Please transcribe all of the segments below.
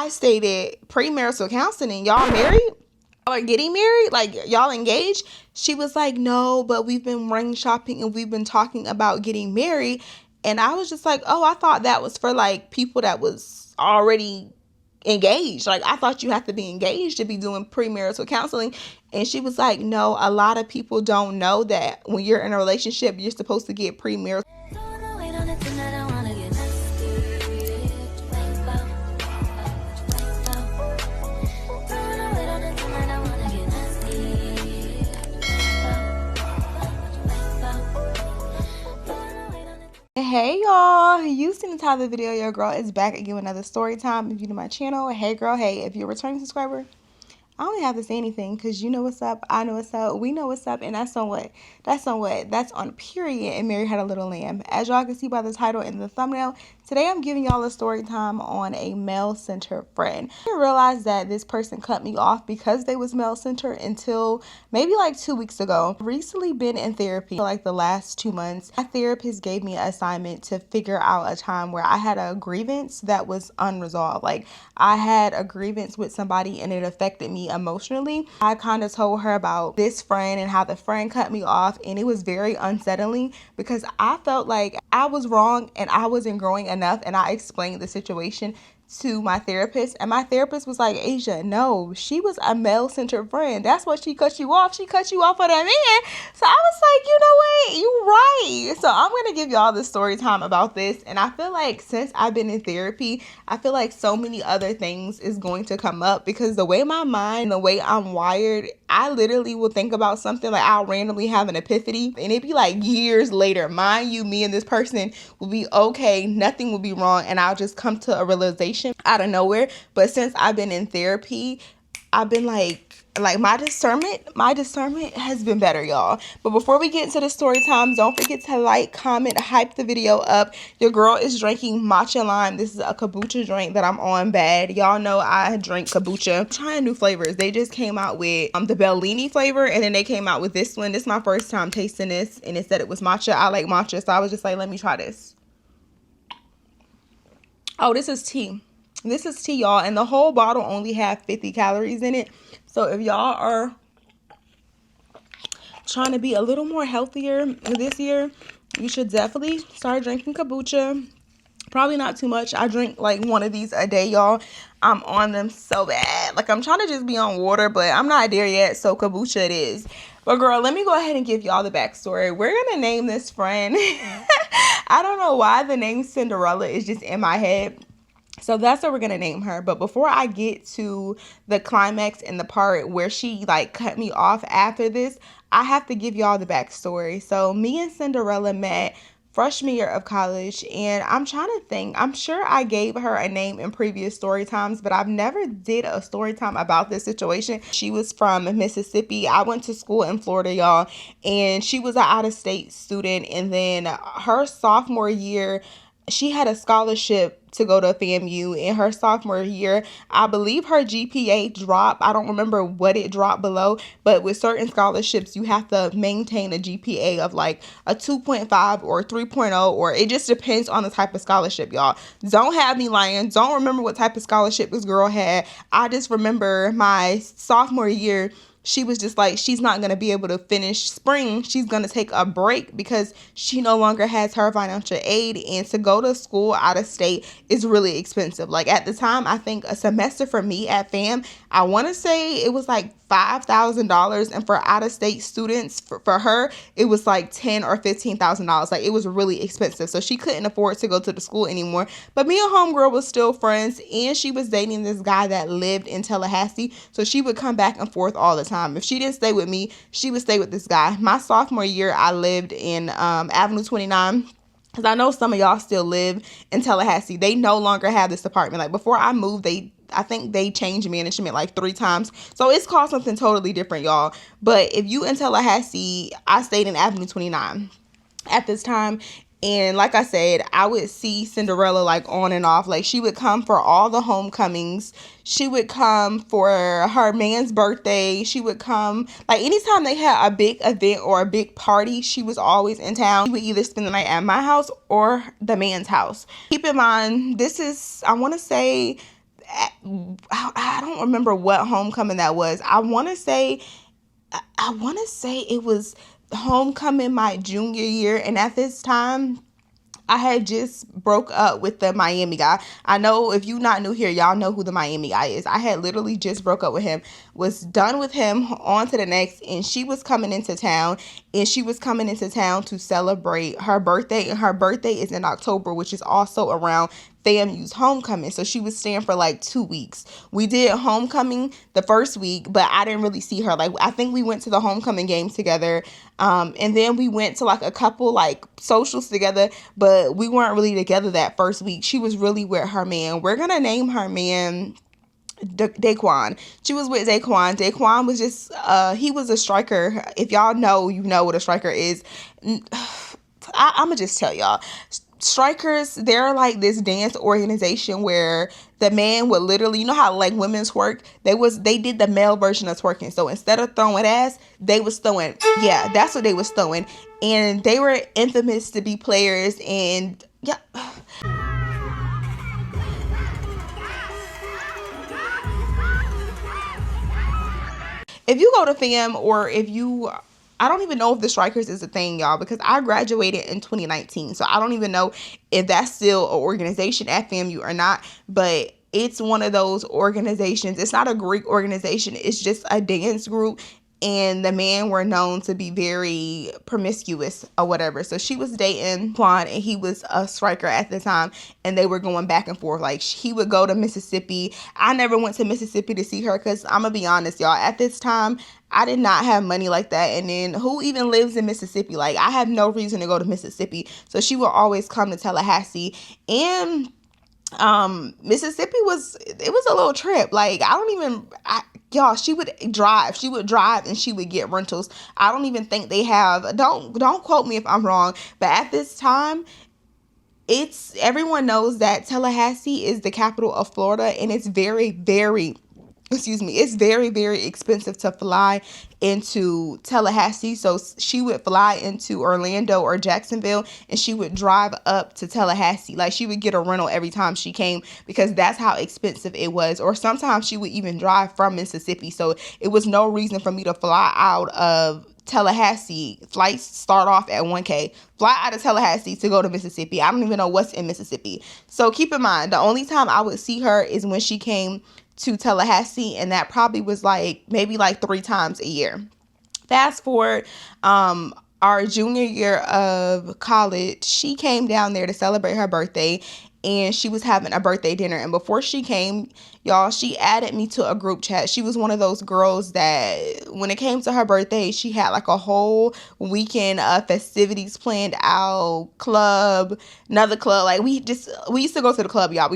I stated premarital counseling. Y'all married? Y'all are getting married? Like, y'all engaged? She was like, no, but we've been ring shopping and we've been talking about getting married. And I was just like, oh, I thought that was for like people that was already engaged. Like, I thought you have to be engaged to be doing premarital counseling. And she was like, no, a lot of people don't know that when you're in a relationship, you're supposed to get premarital. Hey y'all, you seen the title of the video. Your girl is back again with another story time. If you're new to my channel, hey girl, hey. If you're a returning subscriber, I don't have to say anything because you know what's up, I know what's up, we know what's up, and that's on what? That's on period. And Mary Had a Little Lamb. As y'all can see by the title and the thumbnail, today I'm giving y'all a story time on a male-centered friend. I didn't realize that this person cut me off because they was male-centered until maybe like 2 weeks ago. I've recently been in therapy for like the last 2 months. My therapist gave me an assignment to figure out a time where I had a grievance that was unresolved. Like, I had a grievance with somebody and it affected me emotionally. I kind of told her about this friend and how the friend cut me off, and it was very unsettling because I felt like I was wrong and I wasn't growing enough. And I explained the situation to my therapist, and my therapist was like, Asia, no, she was a male-centered friend. That's what she cut you off. She cut you off for that man. So I was like, you know what? You're right. So I'm going to give y'all the story time about this. And I feel like since I've been in therapy, I feel like so many other things is going to come up because the way my mind, the way I'm wired, I literally will think about something, like I'll randomly have an epiphany and it'd be like years later. Mind you, me and this person will be okay. Nothing will be wrong. And I'll just come to a realization out of nowhere. But since I've been in therapy, I've been like my discernment has been better, y'all. But before we get into the story time, don't forget to like, comment, hype the video up. Your girl is drinking matcha lime. This is a kombucha drink that I'm on bad. Y'all know I drink kombucha. I'm trying new flavors. They just came out with the Bellini flavor, and then they came out with this one. This is my first time tasting this, and it said it was matcha. I like matcha, so I was just like, let me try this. Oh, this is tea. This is tea, y'all, and the whole bottle only have 50 calories in it. So if y'all are trying to be a little more healthier this year, you should definitely start drinking kombucha. Probably not too much. I drink like one of these a day, y'all. I'm on them so bad. Like, I'm trying to just be on water, but I'm not there yet, so kombucha it is. But girl, let me go ahead and give y'all the backstory. We're gonna name this friend. I don't know why the name Cinderella is just in my head. So that's what we're going to name her. But before I get to the climax and the part where she like cut me off after this, I have to give y'all the backstory. So me and Cinderella met freshman year of college, and I'm trying to think. I'm sure I gave her a name in previous story times, but I've never did a story time about this situation. She was from Mississippi. I went to school in Florida, y'all, and she was an out-of-state student. And then her sophomore year, she had a scholarship to go to FAMU. In her sophomore year, I believe her GPA dropped. I don't remember what it dropped below, but with certain scholarships, you have to maintain a GPA of like a 2.5 or 3.0, or it just depends on the type of scholarship, y'all. Don't have me lying. Don't remember what type of scholarship this girl had. I just remember my sophomore year, she was just like, she's not going to be able to finish spring. She's going to take a break because she no longer has her financial aid. And to go to school out of state is really expensive. Like, at the time, I think a semester for me at FAM, I want to say it was like $5,000. And for out of state students, for her, it was like $10,000 or $15,000. Like, it was really expensive. So she couldn't afford to go to the school anymore. But me and homegirl was still friends. And she was dating this guy that lived in Tallahassee. So she would come back and forth all the time. If she didn't stay with me, she would stay with this guy. My sophomore year, I lived in Avenue 29. Because I know some of y'all still live in Tallahassee. They no longer have this apartment. Like, before I moved, I think they changed management like 3 times. So it's called something totally different, y'all. But if you in Tallahassee, I stayed in Avenue 29 at this time. And like I said, I would see Cinderella like on and off. Like, she would come for all the homecomings. She would come for her man's birthday. She would come like anytime they had a big event or a big party, she was always in town. She would either spend the night at my house or the man's house. Keep in mind, this is, I want to say, I don't remember what homecoming that was. I want to say it was homecoming my junior year, and at this time I had just broke up with the Miami guy. I know if you not new here, y'all know who the Miami guy is. I had literally just broke up with him, was done with him, on to the next, and she was coming into town, to celebrate her birthday, and her birthday is in October, which is also around FAMU's homecoming. So she was staying for like 2 weeks. We did homecoming the first week, but I didn't really see her. Like, I think we went to the homecoming game together, and then we went to like a couple like socials together, but we weren't really together that first week. She was really with her man. We're gonna name her man Daquan. She was with Daquan. Daquan was just he was a striker. If y'all know, you know what a striker is. I'ma just tell y'all, strikers, they're like this dance organization where the man would literally, you know how like women's twerk, they did the male version of twerking. So instead of throwing ass, they was throwing, yeah, that's what they was throwing. And they were infamous to be players. And yeah, if you go to FAM, or if you, I don't even know if the strikers is a thing, y'all, because I graduated in 2019. So I don't even know if that's still an organization at FAMU or not. But it's one of those organizations. It's not a Greek organization. It's just a dance group. And the men were known to be very promiscuous or whatever. So she was dating Quan, and he was a striker at the time, and they were going back and forth. Like, he would go to Mississippi. I never went to Mississippi to see her, because I'm gonna be honest, y'all, at this time I did not have money like that. And then who even lives in Mississippi? Like, I have no reason to go to Mississippi. So she would always come to Tallahassee. And Mississippi was a little trip. Like, y'all, she would drive and she would get rentals. I don't even think they have, don't quote me if I'm wrong, but at this time, everyone knows that Tallahassee is the capital of Florida, and it's very, very, it's very, very expensive to fly into Tallahassee. So she would fly into Orlando or Jacksonville, and she would drive up to Tallahassee. Like, she would get a rental every time she came, because that's how expensive it was. Or sometimes she would even drive from Mississippi. So it was no reason for me to fly out of Tallahassee. Flights start off at $1,000. Fly out of Tallahassee to go to Mississippi. I don't even know what's in Mississippi. So keep in mind, the only time I would see her is when she came to Tallahassee, and that probably was like maybe like 3 times a year. Fast forward, our junior year of college, she came down there to celebrate her birthday, and she was having a birthday dinner. And before she came, y'all, she added me to a group chat. She was one of those girls that when it came to her birthday, she had like a whole weekend of festivities planned out, another club. Like, we used to go to the club, y'all.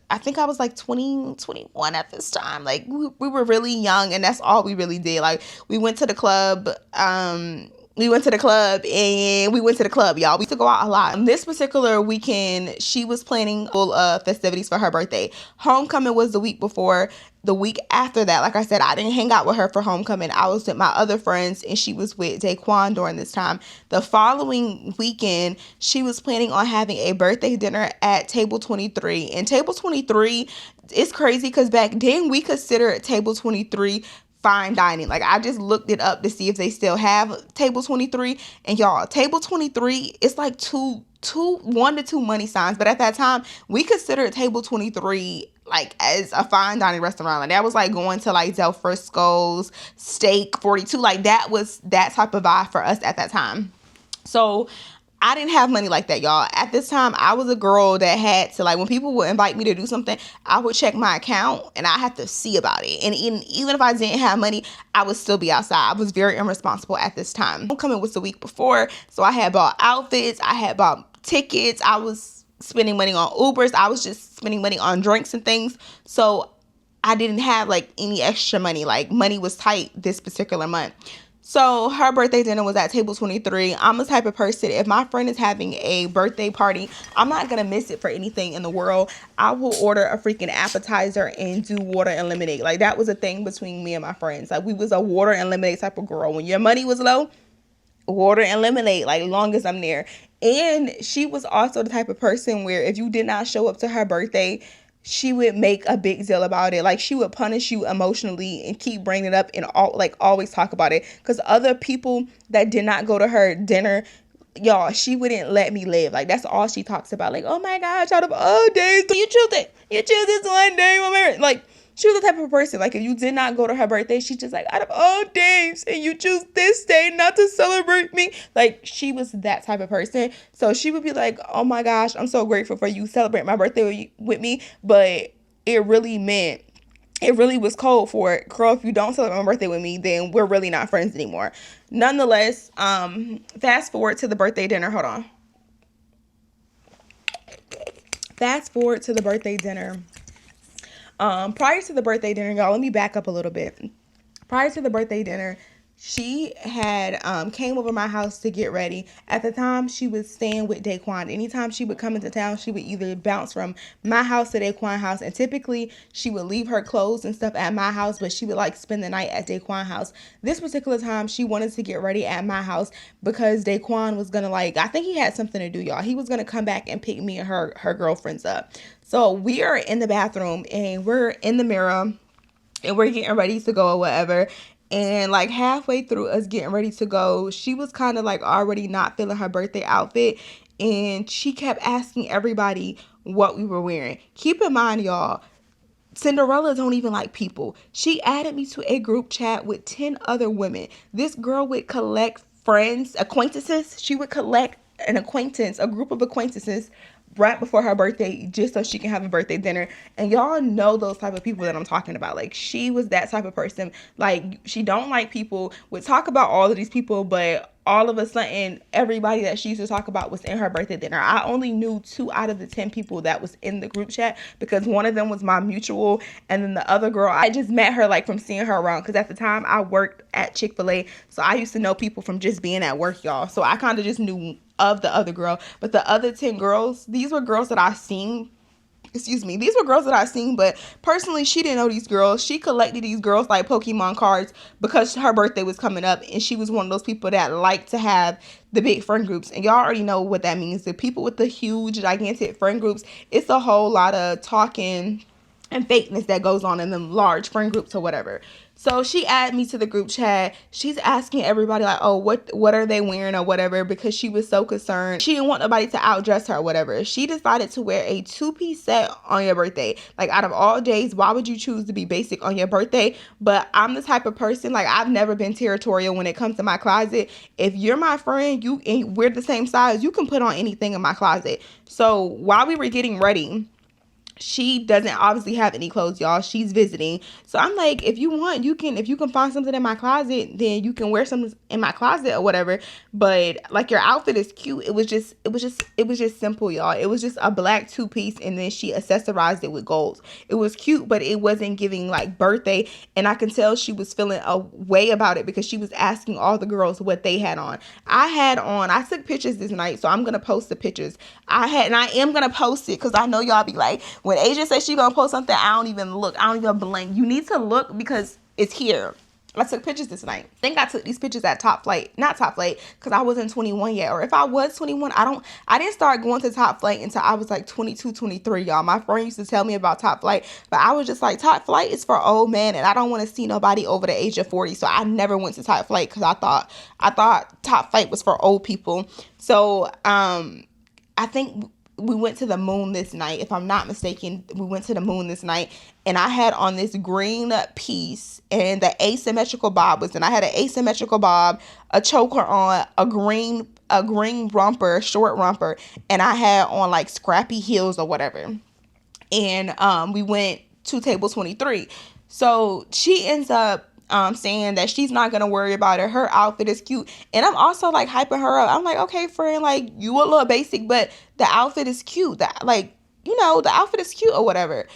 I think I was like 20, 21 at this time. Like, we were really young, and that's all we really did. Like, we went to the club, and we went to the club, y'all. We used to go out a lot. This particular weekend, she was planning full festivities for her birthday. Homecoming was the week before. The week after that, like I said, I didn't hang out with her for homecoming. I was with my other friends, and she was with Daquan during this time. The following weekend, she was planning on having a birthday dinner at Table 23. And Table 23 is crazy, because back then we considered Table 23 fine dining. Like, I just looked it up to see if they still have Table 23, and y'all, Table 23 is like 1 to 2 money signs. But at that time, we considered Table 23 like as a fine dining restaurant. Like, that was like going to like Del Frisco's, Steak 42. Like, that was that type of vibe for us at that time. So I didn't have money like that, y'all. At this time, I was a girl that had to, like, when people would invite me to do something, I would check my account, and I had to see about it. And even if I didn't have money, I would still be outside. I was very irresponsible at this time. Homecoming was the week before, so I had bought outfits. I had bought tickets. I was spending money on Ubers. I was just spending money on drinks and things. So I didn't have, like, any extra money. Like, money was tight this particular month. So her birthday dinner was at Table 23. I'm the type of person, if my friend is having a birthday party, I'm not going to miss it for anything in the world. I will order a freaking appetizer and do water and lemonade. Like, that was a thing between me and my friends. Like, we was a water and lemonade type of girl. When your money was low, water and lemonade, like, long as I'm there. And she was also the type of person where if you did not show up to her birthday, she would make a big deal about it. Like, she would punish you emotionally and keep bringing it up and always talk about it. Because other people that did not go to her dinner, y'all, she wouldn't let me live. Like, that's all she talks about. Like, oh my gosh, out of all days, you choose it. You choose this one day, woman. Like, she was the type of person, like, if you did not go to her birthday, she's just like, out of all days, and you choose this day not to celebrate me. Like, she was that type of person. So she would be like, oh my gosh, I'm so grateful for you celebrating my birthday with me. But it really was cold for it. Girl, if you don't celebrate my birthday with me, then we're really not friends anymore. Nonetheless, fast forward to the birthday dinner. Hold on. Fast forward to the birthday dinner. Prior to the birthday dinner, y'all, let me back up a little bit. Prior to the birthday dinner, she had came over my house to get ready. At the time, she was staying with Daquan. Anytime she would come into town, she would either bounce from my house to Daquan's house, and typically she would leave her clothes and stuff at my house, but she would like spend the night at Daquan's house. This particular time, she wanted to get ready at my house because Daquan was gonna, like, I think he had something to do, y'all. He was gonna come back and pick me and her girlfriends up. So we are in the bathroom and we're in the mirror and we're getting ready to go or whatever. And like halfway through us getting ready to go, she was kind of like already not feeling her birthday outfit. And she kept asking everybody what we were wearing. Keep in mind, y'all, Cinderella don't even like people. She added me to a group chat with 10 other women. This girl would collect friends, acquaintances. She would collect a group of acquaintances right before her birthday just so she can have a birthday dinner. And y'all know those type of people that I'm talking about. Like, she was that type of person. Like, she don't like people, would talk about all of these people, but all of a sudden everybody that she used to talk about was in her birthday dinner. I only knew 2 out of the 10 people that was in the group chat because one of them was my mutual, and then the other girl, I just met her like from seeing her around, because at the time I worked at Chick-fil-A, so I used to know people from just being at work, y'all. So I kind of just knew of the other girl. But the other 10 girls, these were girls that these were girls that I seen, but personally, she didn't know these girls. She collected these girls like Pokemon cards because her birthday was coming up, and she was one of those people that like to have the big friend groups. And y'all already know what that means. The people with the huge, gigantic friend groups, it's a whole lot of talking and fakeness that goes on in them large friend groups or whatever. So she added me to the group chat. She's asking everybody like, oh, what are they wearing or whatever, because she was so concerned. She didn't want nobody to outdress her or whatever. She decided to wear a 2-piece set on your birthday. Like, out of all days, why would you choose to be basic on your birthday? But I'm the type of person, like, I've never been territorial when it comes to my closet. If you're my friend, and we're the same size, you can put on anything in my closet. So while we were getting ready, she doesn't obviously have any clothes, y'all. She's visiting. So I'm like, if you want, if you can find something in my closet, then you can wear something in my closet or whatever. But like, your outfit is cute. It was just simple, y'all. It was just a black 2-piece, and then she accessorized it with gold. It was cute, but it wasn't giving like birthday. And I can tell she was feeling a way about it because she was asking all the girls what they had on. I took pictures this night, so I'm gonna post the pictures I am gonna post it, because I know y'all be like, when Asia says she gonna post something, I don't even look. I don't even blink. You need to look because it's here. I took pictures this night. I think I took these pictures at Top Flight. Not Top Flight, because I wasn't 21 yet. Or if I was 21, I didn't start going to Top Flight until I was like 22, 23, y'all. My friend used to tell me about Top Flight, but I was just like, Top Flight is for old men, and I don't want to see nobody over the age of 40. So I never went to Top Flight because I thought Top Flight was for old people. So I think we went to the moon this night. If I'm not mistaken, we went to the moon this night, and I had on this green piece, and the asymmetrical bob was in. I had an asymmetrical bob, a choker on, a green romper, short romper, and I had on like scrappy heels or whatever. And we went to table 23. So she ends up saying that she's not gonna worry about it. Her outfit is cute, and I'm also like hyping her up. I'm like, okay, friend, like, you a little basic, but the outfit is cute. The outfit is cute or whatever.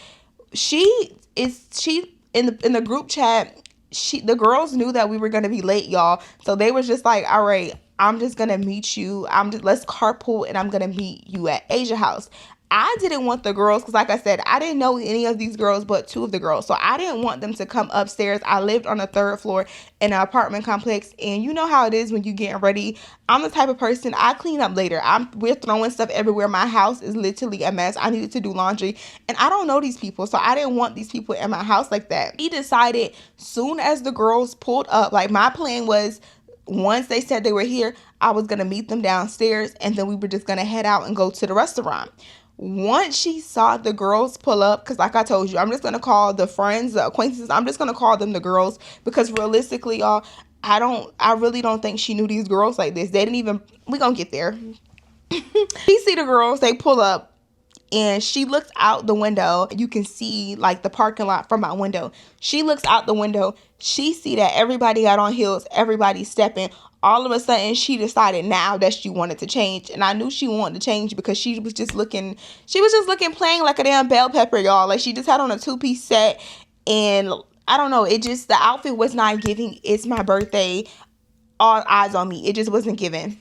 She in the group chat. The girls knew that we were gonna be late, y'all. So they was just like, all right, I'm just gonna meet you. Let's carpool, and I'm gonna meet you at Asia house. I didn't want the girls, because like I said, I didn't know any of these girls but two of the girls. So I didn't want them to come upstairs. I lived on the third floor in an apartment complex. And you know how it is when you getting ready. I'm the type of person, I clean up later. We're throwing stuff everywhere. My house is literally a mess. I needed to do laundry. And I don't know these people. So I didn't want these people in my house like that. He decided soon as the girls pulled up, like my plan was, once they said they were here, I was going to meet them downstairs. And then we were just going to head out and go to the restaurant. Once she saw the girls pull up, because like I told you, I'm just going to call the friends, the acquaintances, I'm just going to call them the girls, because realistically, y'all, I really don't think she knew these girls like this. They didn't even, we going to get there. She see the girls, they pull up, and she looks out the window. You can see like the parking lot from my window. She looks out the window. She see that everybody got on heels, everybody's stepping. All of a sudden, she decided now that she wanted to change. And I knew she wanted to change because she was just looking plain like a damn bell pepper, y'all. Like, she just had on a two-piece set. And I don't know, the outfit was not giving, it's my birthday, all eyes on me. It just wasn't giving.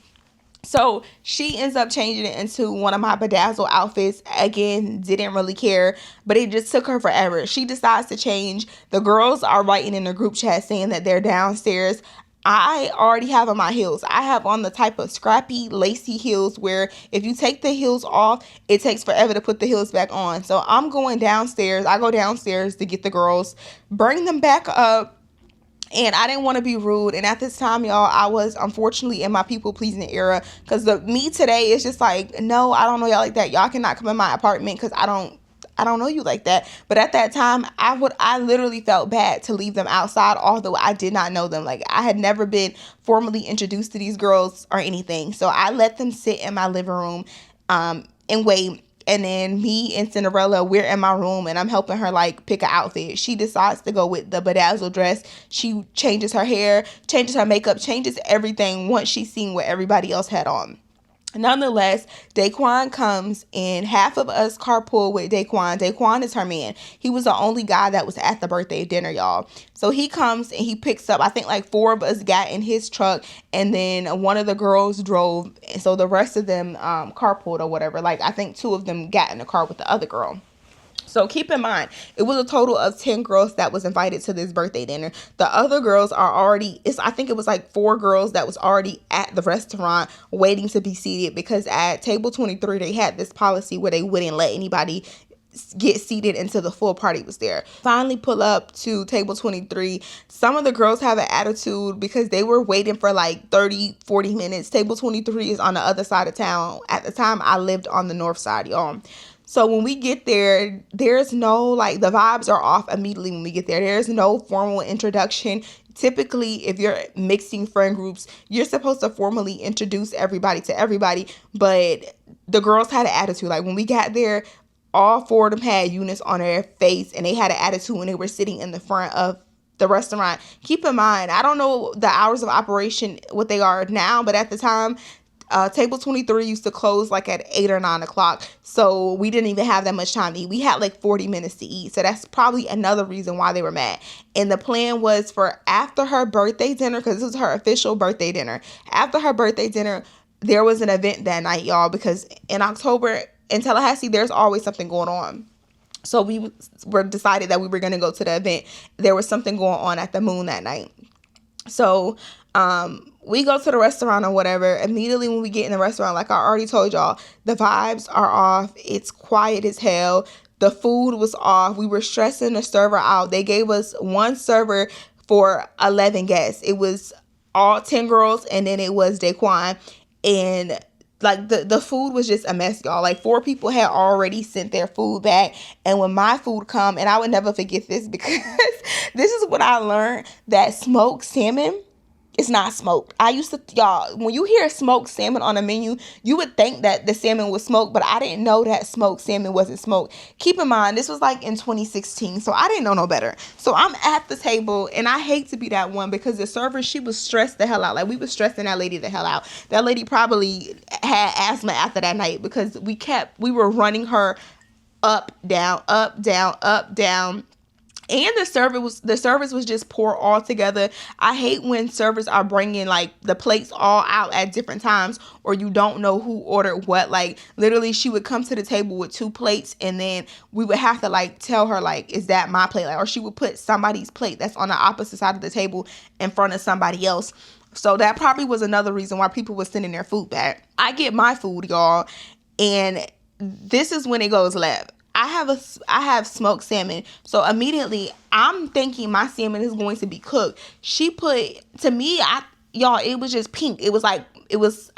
So she ends up changing it into one of my bedazzle outfits. Again, didn't really care, but it just took her forever. She decides to change. The girls are writing in the group chat saying that they're downstairs. I already have on my heels. I have on the type of scrappy, lacy heels where if you take the heels off, it takes forever to put the heels back on. So I'm going downstairs. I go downstairs to get the girls, bring them back up. And I didn't want to be rude. And at this time, y'all, I was unfortunately in my people-pleasing era. Because me today is just like, no, I don't know y'all like that. Y'all cannot come in my apartment because I don't know you like that. But at that time, I literally felt bad to leave them outside, although I did not know them. Like, I had never been formally introduced to these girls or anything. So I let them sit in my living room and wait. And then me and Cinderella, we're in my room and I'm helping her like pick an outfit. She decides to go with the bedazzled dress. She changes her hair, changes her makeup, changes everything once she's seen what everybody else had on. Nonetheless, Daquan comes and half of us carpool with Daquan. Daquan is her man. He was the only guy that was at the birthday dinner, y'all. So he comes and he picks up, I think like 4 of us got in his truck and then one of the girls drove. And so the rest of them carpooled or whatever. Like I think 2 of them got in the car with the other girl. So keep in mind, it was a total of 10 girls that was invited to this birthday dinner. The other girls are already, I think it was like 4 girls that was already at the restaurant waiting to be seated, because at table 23, they had this policy where they wouldn't let anybody get seated until the full party was there. Finally pull up to table 23. Some of the girls have an attitude because they were waiting for like 30-40 minutes. Table 23 is on the other side of town. At the time, I lived on the north side, y'all. So when we get there, there's no, like, the vibes are off immediately when we get there. There's no formal introduction. Typically, if you're mixing friend groups, you're supposed to formally introduce everybody to everybody. But the girls had an attitude. Like, when we got there, all 4 of them had units on their face, and they had an attitude when they were sitting in the front of the restaurant. Keep in mind, I don't know the hours of operation, what they are now, but at the time, table 23 used to close like at 8 or 9 o'clock. So we didn't even have that much time to eat. We had like 40 minutes to eat. So that's probably another reason why they were mad. And the plan was for after her birthday dinner, because this was her official birthday dinner. After her birthday dinner, there was an event that night, y'all, because in October in Tallahassee, there's always something going on. So we were decided that we were going to go to the event. There was something going on at the Moon that night. So we go to the restaurant or whatever. Immediately when we get in the restaurant, like I already told y'all, the vibes are off. It's quiet as hell. The food was off. We were stressing the server out. They gave us one server for 11 guests. It was all 10 girls, and then it was Daquan. And like the food was just a mess, y'all. Like 4 people had already sent their food back. And when my food come, and I would never forget this, because this is what I learned, that smoked salmon, it's not smoked. I used to, y'all, when you hear smoked salmon on a menu, you would think that the salmon was smoked, but I didn't know that smoked salmon wasn't smoked. Keep in mind, this was like in 2016, so I didn't know no better. So I'm at the table, and I hate to be that one, because the server, she was stressed the hell out. Like, we was stressing that lady the hell out. That lady probably had asthma after that night, because we were running her up, down, up, down, up, down. And the service was just poor altogether. I hate when servers are bringing like the plates all out at different times, or you don't know who ordered what. Like literally, she would come to the table with two plates, and then we would have to like tell her like, is that my plate? Like, or she would put somebody's plate that's on the opposite side of the table in front of somebody else. So that probably was another reason why people were sending their food back. I get my food, y'all, and this is when it goes left. I have smoked salmon. So immediately I'm thinking my salmon is going to be cooked. She put, to me, y'all, it was just pink. It was like, it was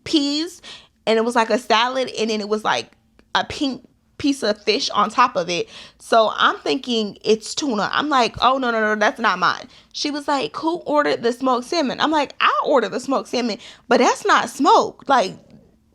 peas, and it was like a salad, and then it was like a pink piece of fish on top of it. So I'm thinking it's tuna. I'm like, oh no, that's not mine. She was like, who ordered the smoked salmon? I'm like, I ordered the smoked salmon, but that's not smoked. Like,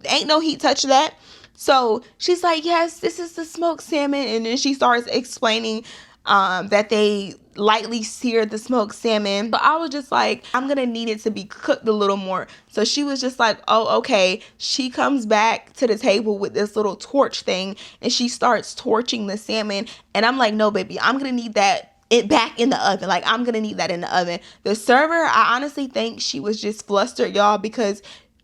ain't no heat touch that. So she's like, yes, this is the smoked salmon. And then she starts explaining that they lightly seared the smoked salmon. But I was just like, I'm going to need it to be cooked a little more. So she was just like, oh, okay. She comes back to the table with this little torch thing, and she starts torching the salmon. And I'm like, no, baby, I'm going to need it back in the oven. Like, I'm going to need that in the oven. The server, I honestly think she was just flustered, y'all, because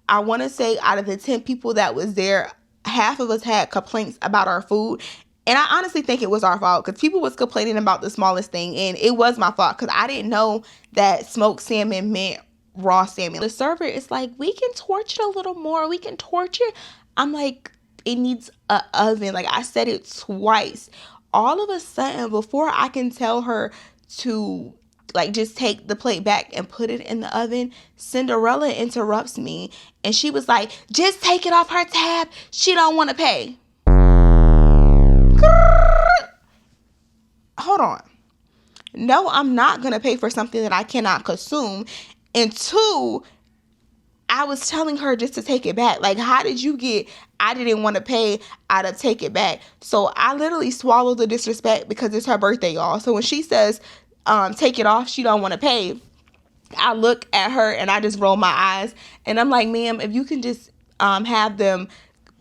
I want to say out of the 10 people that was there, half of us had complaints about our food. And I honestly think it was our fault, because people was complaining about the smallest thing, and it was my fault because I didn't know that smoked salmon meant raw salmon. The server is like, we can torch it a little more. We can torch it. I'm like, it needs an oven. Like, I said it twice. All of a sudden, before I can tell her to like just take the plate back and put it in the oven, Cinderella interrupts me, and she was like, just take it off her tab. She don't want to pay. Hold on. No, I'm not going to pay for something that I cannot consume. And two, I was telling her just to take it back. Like, how did you get, I didn't want to pay, out of take it back? So I literally swallowed the disrespect because it's her birthday, y'all. So when she says, take it off, she don't want to pay, I look at her and I just roll my eyes, and I'm like, ma'am, if you can just have them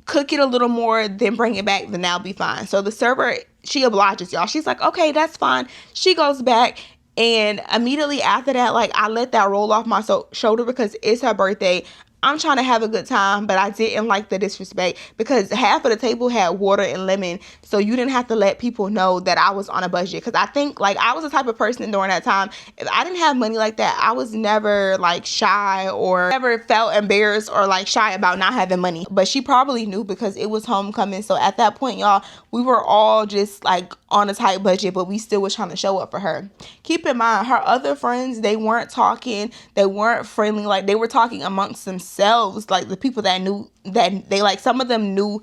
cook it a little more, then bring it back, then that'll be fine. So the server, she obliges, y'all. She's like, okay, that's fine. She goes back, and immediately after that, like, I let that roll off my shoulder because it's her birthday. I'm trying to have a good time, but I didn't like the disrespect because half of the table had water and lemon, so you didn't have to let people know that I was on a budget. Because I think, like, I was the type of person during that time, if I didn't have money like that, I was never, like, shy or never felt embarrassed or, like, shy about not having money. But she probably knew because it was homecoming, so at that point, y'all, we were all just, like, on a tight budget, but we still was trying to show up for her. Keep in mind, her other friends, they weren't talking, they weren't friendly, like, they were talking amongst themselves, like, the people that knew, that they, like, some of them knew,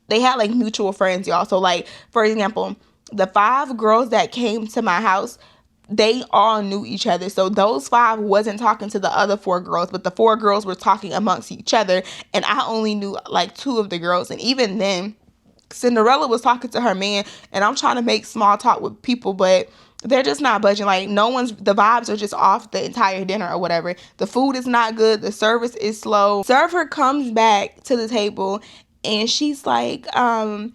they had, like, mutual friends, y'all. So, like, for example, the 5 girls that came to my house, they all knew each other. So those 5 wasn't talking to the other 4 girls, but the 4 girls were talking amongst each other, and I only knew, like, 2 of the girls. And even then, Cinderella was talking to her man, and I'm trying to make small talk with people, but they're just not budging. Like, the vibes are just off the entire dinner or whatever. The food is not good. The service is slow. Server comes back to the table, and she's like, can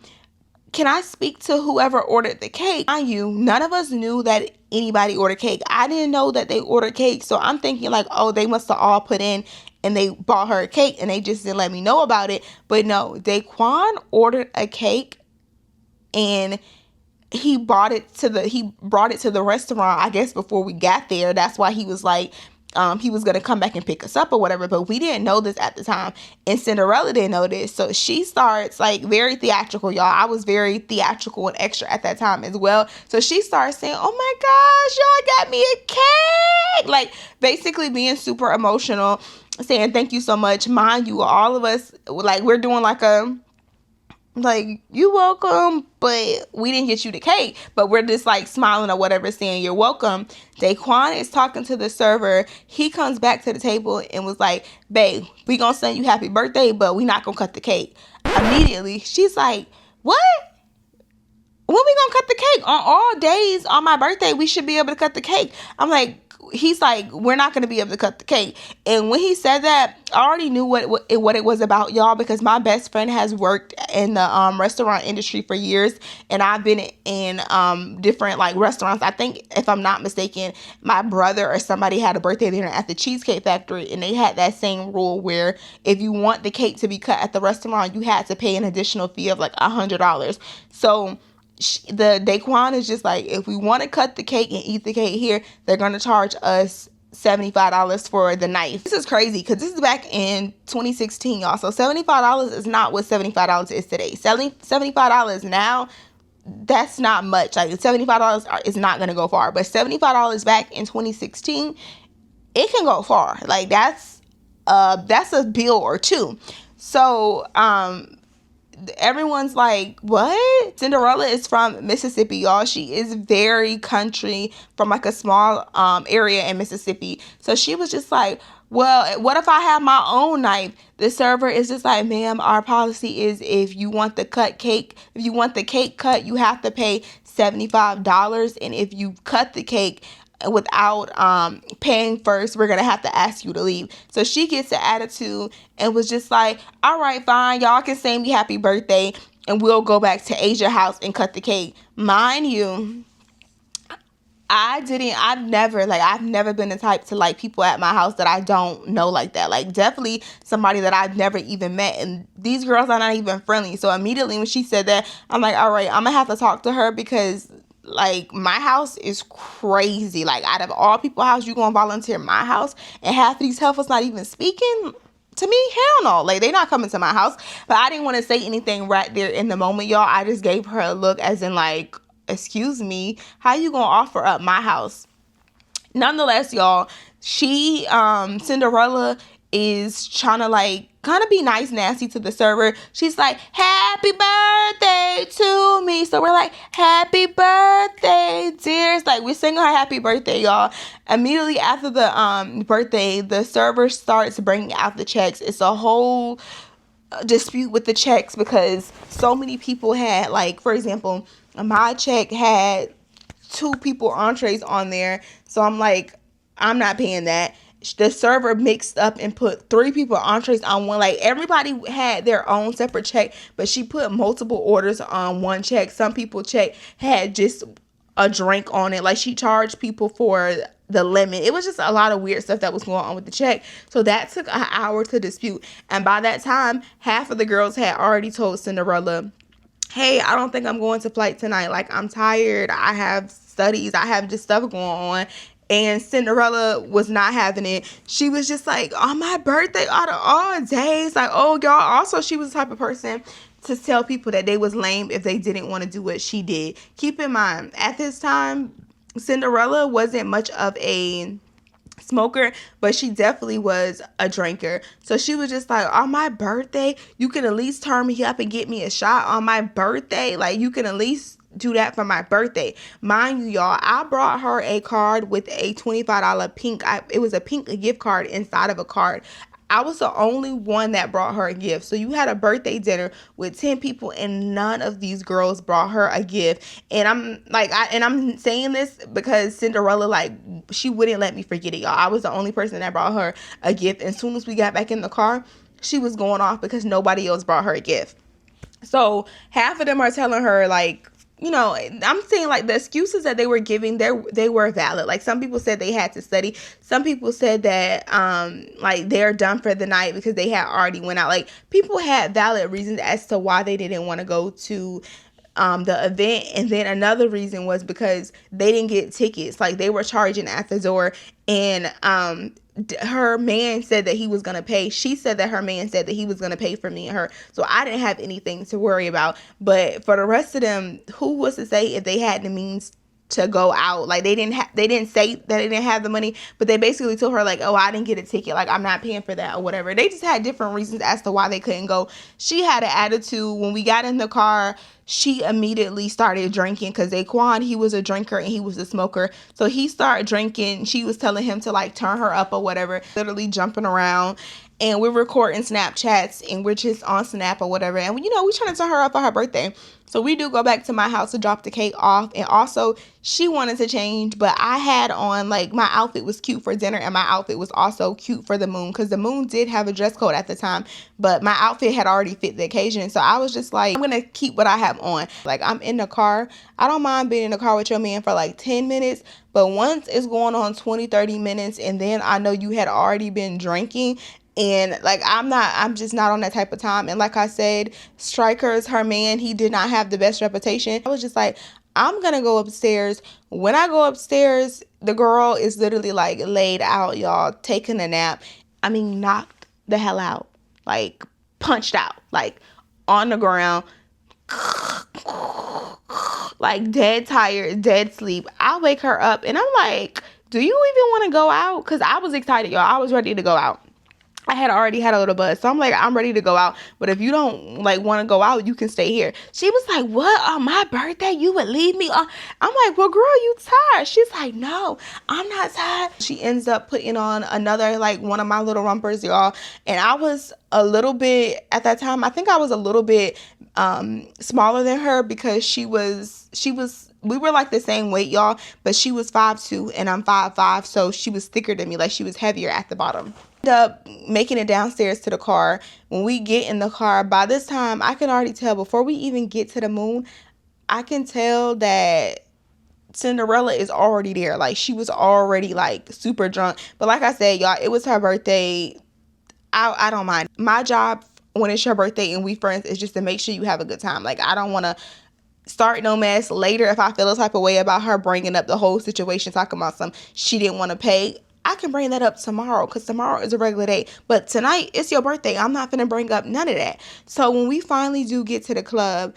I speak to whoever ordered the cake? Mind you, none of us knew that anybody ordered cake. I didn't know that they ordered cake. So I'm thinking like, oh, they must have all put in and they bought her a cake and they just didn't let me know about it. But no, Daquan ordered a cake and he brought it to the restaurant, I guess, before we got there. That's why he was like, he was going to come back and pick us up or whatever, but we didn't know this at the time, and Cinderella didn't know this, so she starts, like, very theatrical, y'all. I was very theatrical and extra at that time as well, so she starts saying, oh my gosh, y'all got me a cake, like, basically being super emotional, saying thank you so much. Mind you, all of us, like, we're doing like, you welcome, but we didn't get you the cake, but we're just like smiling or whatever, saying you're welcome. Daquan is talking to the server. He comes back to the table and was like, babe, we gonna sing you happy birthday, but we not gonna cut the cake. Immediately, she's like, what? When we gonna cut the cake? On all days on my birthday, we should be able to cut the cake. I'm like, he's like, we're not going to be able to cut the cake. And when he said that, I already knew what it was about, y'all, because my best friend has worked in the restaurant industry for years, and I've been in different like restaurants. I think, if I'm not mistaken, my brother or somebody had a birthday dinner at the Cheesecake Factory, and they had that same rule where if you want the cake to be cut at the restaurant, you had to pay an additional fee of like $100. So the Daquan is just like, if we want to cut the cake and eat the cake here, they're going to charge us $75 for the knife. This is crazy because this is back in 2016, y'all. So $75 is not what $75 is today. $75 now, that's not much. Like $75 is not going to go far, but $75 back in 2016, it can go far. Like that's a bill or two. So everyone's like, what? Cinderella is from Mississippi, y'all. She is very country, from like a small area in Mississippi. So she was just like, well, what if I have my own knife? The server is just like, ma'am, our policy is if you want the cake cut, you have to pay $75. And if you cut the cake without paying first, we're gonna have to ask you to leave. So she gets an attitude and was just like, all right, fine, y'all can sing me happy birthday and we'll go back to Asia's house and cut the cake. Mind you, I've never been the type to like people at my house that I don't know like that. Like definitely somebody that I've never even met, and these girls are not even friendly. So immediately when she said that, I'm like, all right, I'm gonna have to talk to her, because like my house is crazy. Like out of all people's house, you gonna volunteer my house, and half of these heifers not even speaking to me? Hell no. Like they not coming to my house. But I didn't want to say anything right there in the moment, y'all. I just gave her a look as in like, excuse me, how you gonna offer up my house? Nonetheless, y'all, she Cinderella is trying to like kind of be nice nasty to the server. She's like, happy birthday to me. So we're like, happy birthday, dear. It's like we're singing her happy birthday, y'all. Immediately after the birthday, the server starts bringing out the checks. It's a whole dispute with the checks because so many people had, like, for example, my check had 2 people entrees on there. So I'm like, I'm not paying that. The server mixed up and put 3 people entrees on one. Like everybody had their own separate check, but she put multiple orders on one check. Some people check had just a drink on it. Like she charged people for the lemon. It was just a lot of weird stuff that was going on with the check. So that took an hour to dispute. And by that time, half of the girls had already told Cinderella, hey, I don't think I'm going to flight tonight. Like I'm tired. I have studies. I have just stuff going on. And Cinderella was not having it. She was just like, on my birthday, out of all days. Like, oh, y'all. Also, she was the type of person to tell people that they was lame if they didn't want to do what she did. Keep in mind, at this time, Cinderella wasn't much of a smoker, but she definitely was a drinker. So she was just like, on my birthday, you can at least turn me up and get me a shot on my birthday. Like, you can at least do that for my birthday. Mind you, y'all, I brought her a card with a $25 pink. It was a pink gift card inside of a card. I was the only one that brought her a gift. So you had a birthday dinner with 10 people and none of these girls brought her a gift. And I'm saying this because Cinderella, like, she wouldn't let me forget it, y'all. I was the only person that brought her a gift. As soon as we got back in the car, she was going off because nobody else brought her a gift. So half of them are telling her, like, you know, I'm saying like the excuses that they were giving, they were valid. Like some people said they had to study. Some people said that like they're done for the night because they had already went out. Like people had valid reasons as to why they didn't want to go to the event. And then another reason was because they didn't get tickets. Like they were charging at the door, and her man said that he was going to pay. She said that her man said that he was going to pay for me and her. So I didn't have anything to worry about. But for the rest of them, who was to say if they had the means to go out? Like they didn't say that they didn't have the money, but they basically told her like, oh, I didn't get a ticket. Like I'm not paying for that or whatever. They just had different reasons as to why they couldn't go. She had an attitude when we got in the car. she immediately started drinking because Daquan, he was a drinker and he was a smoker. So he started drinking. She was telling him to like turn her up or whatever, literally jumping around. And we're recording Snapchats and we're just on Snap or whatever. And, you know, we trying to turn her up for her birthday. So we do go back to my house to drop the cake off. And also, she wanted to change, but I had on, like, my outfit was cute for dinner and my outfit was also cute for the moon because the moon did have a dress code at the time, but my outfit had already fit the occasion. So I was just like, I'm going to keep what I have on. Like, I'm in the car. I don't mind being in the car with your man for like 10 minutes, but once it's going on 20, 30 minutes and then I know you had already been drinking, and like I'm just not on that type of time. And like I said, Strikers, her man, he did not have the best reputation. I was just like, I'm gonna go upstairs. When I go upstairs, the girl is literally like laid out, y'all, taking a nap. I mean, knocked the hell out, like punched out, like on the ground, like dead tired, dead sleep. I wake her up and I'm like, do you even want to go out? Because I was excited, y'all. I was ready to go out. I had already had a little buzz. So I'm like, I'm ready to go out. But if you don't like want to go out, you can stay here. She was like, what? On my birthday, you would leave me? I'm like, well, girl, you tired. She's like, no, I'm not tired. She ends up putting on another, like one of my little rompers, y'all. And I was a little bit, at that time, I think I was a little bit smaller than her because we were like the same weight, y'all. But she was 5'2" and I'm 5'5". So she was thicker than me. Like she was heavier at the bottom. Up making it downstairs to the car. When we get in the car, by this time I can already tell, before we even get to the moon, I can tell that Cinderella is already there. Like she was already like super drunk. But like I said, y'all, it was her birthday. I don't mind. My job when it's your birthday and we friends is just to make sure you have a good time. Like I don't want to start no mess later if I feel a type of way about her bringing up the whole situation, talking about she didn't want to pay. I can bring that up tomorrow because tomorrow is a regular day. But tonight, it's your birthday. I'm not going to bring up none of that. So when we finally do get to the club,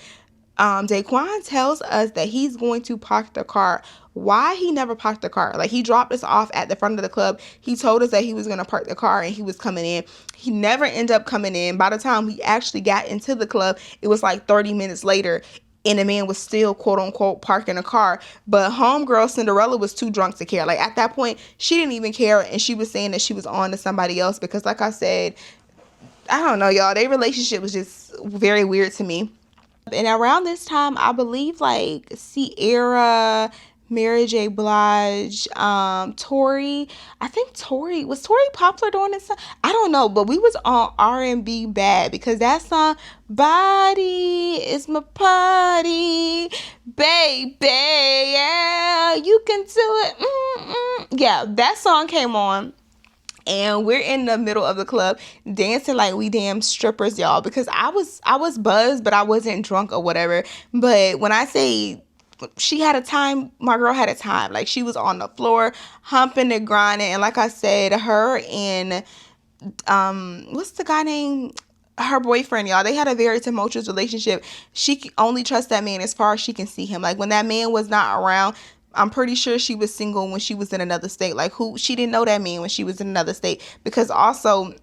Daquan tells us that he's going to park the car. Why he never parked the car? Like he dropped us off at the front of the club. He told us that he was going to park the car and he was coming in. He never ended up coming in. By the time we actually got into the club, it was like 30 minutes later. And the man was still, quote unquote, parking a car. But homegirl Cinderella was too drunk to care. Like at that point, she didn't even care. And she was saying that she was on to somebody else. Because like I said, I don't know, y'all. Their relationship was just very weird to me. And around this time, I believe like Sierra, Mary J. Blige, Tori. I think was Tori popular during this time? I don't know, but we was on R&B bad because that song, Body is my party, baby, yeah, you can do it. Yeah, that song came on. And we're in the middle of the club dancing like we damn strippers, y'all, because I was buzzed, but I wasn't drunk or whatever. But when I say she had a time, my girl had a time. Like she was on the floor humping and grinding. And like I said, her and what's the guy name? Her boyfriend, y'all, they had a very tumultuous relationship. She only trusts that man as far as she can see him. Like when that man was not around, I'm pretty sure she was single when she was in another state. Like she didn't know that man when she was in another state. Because also,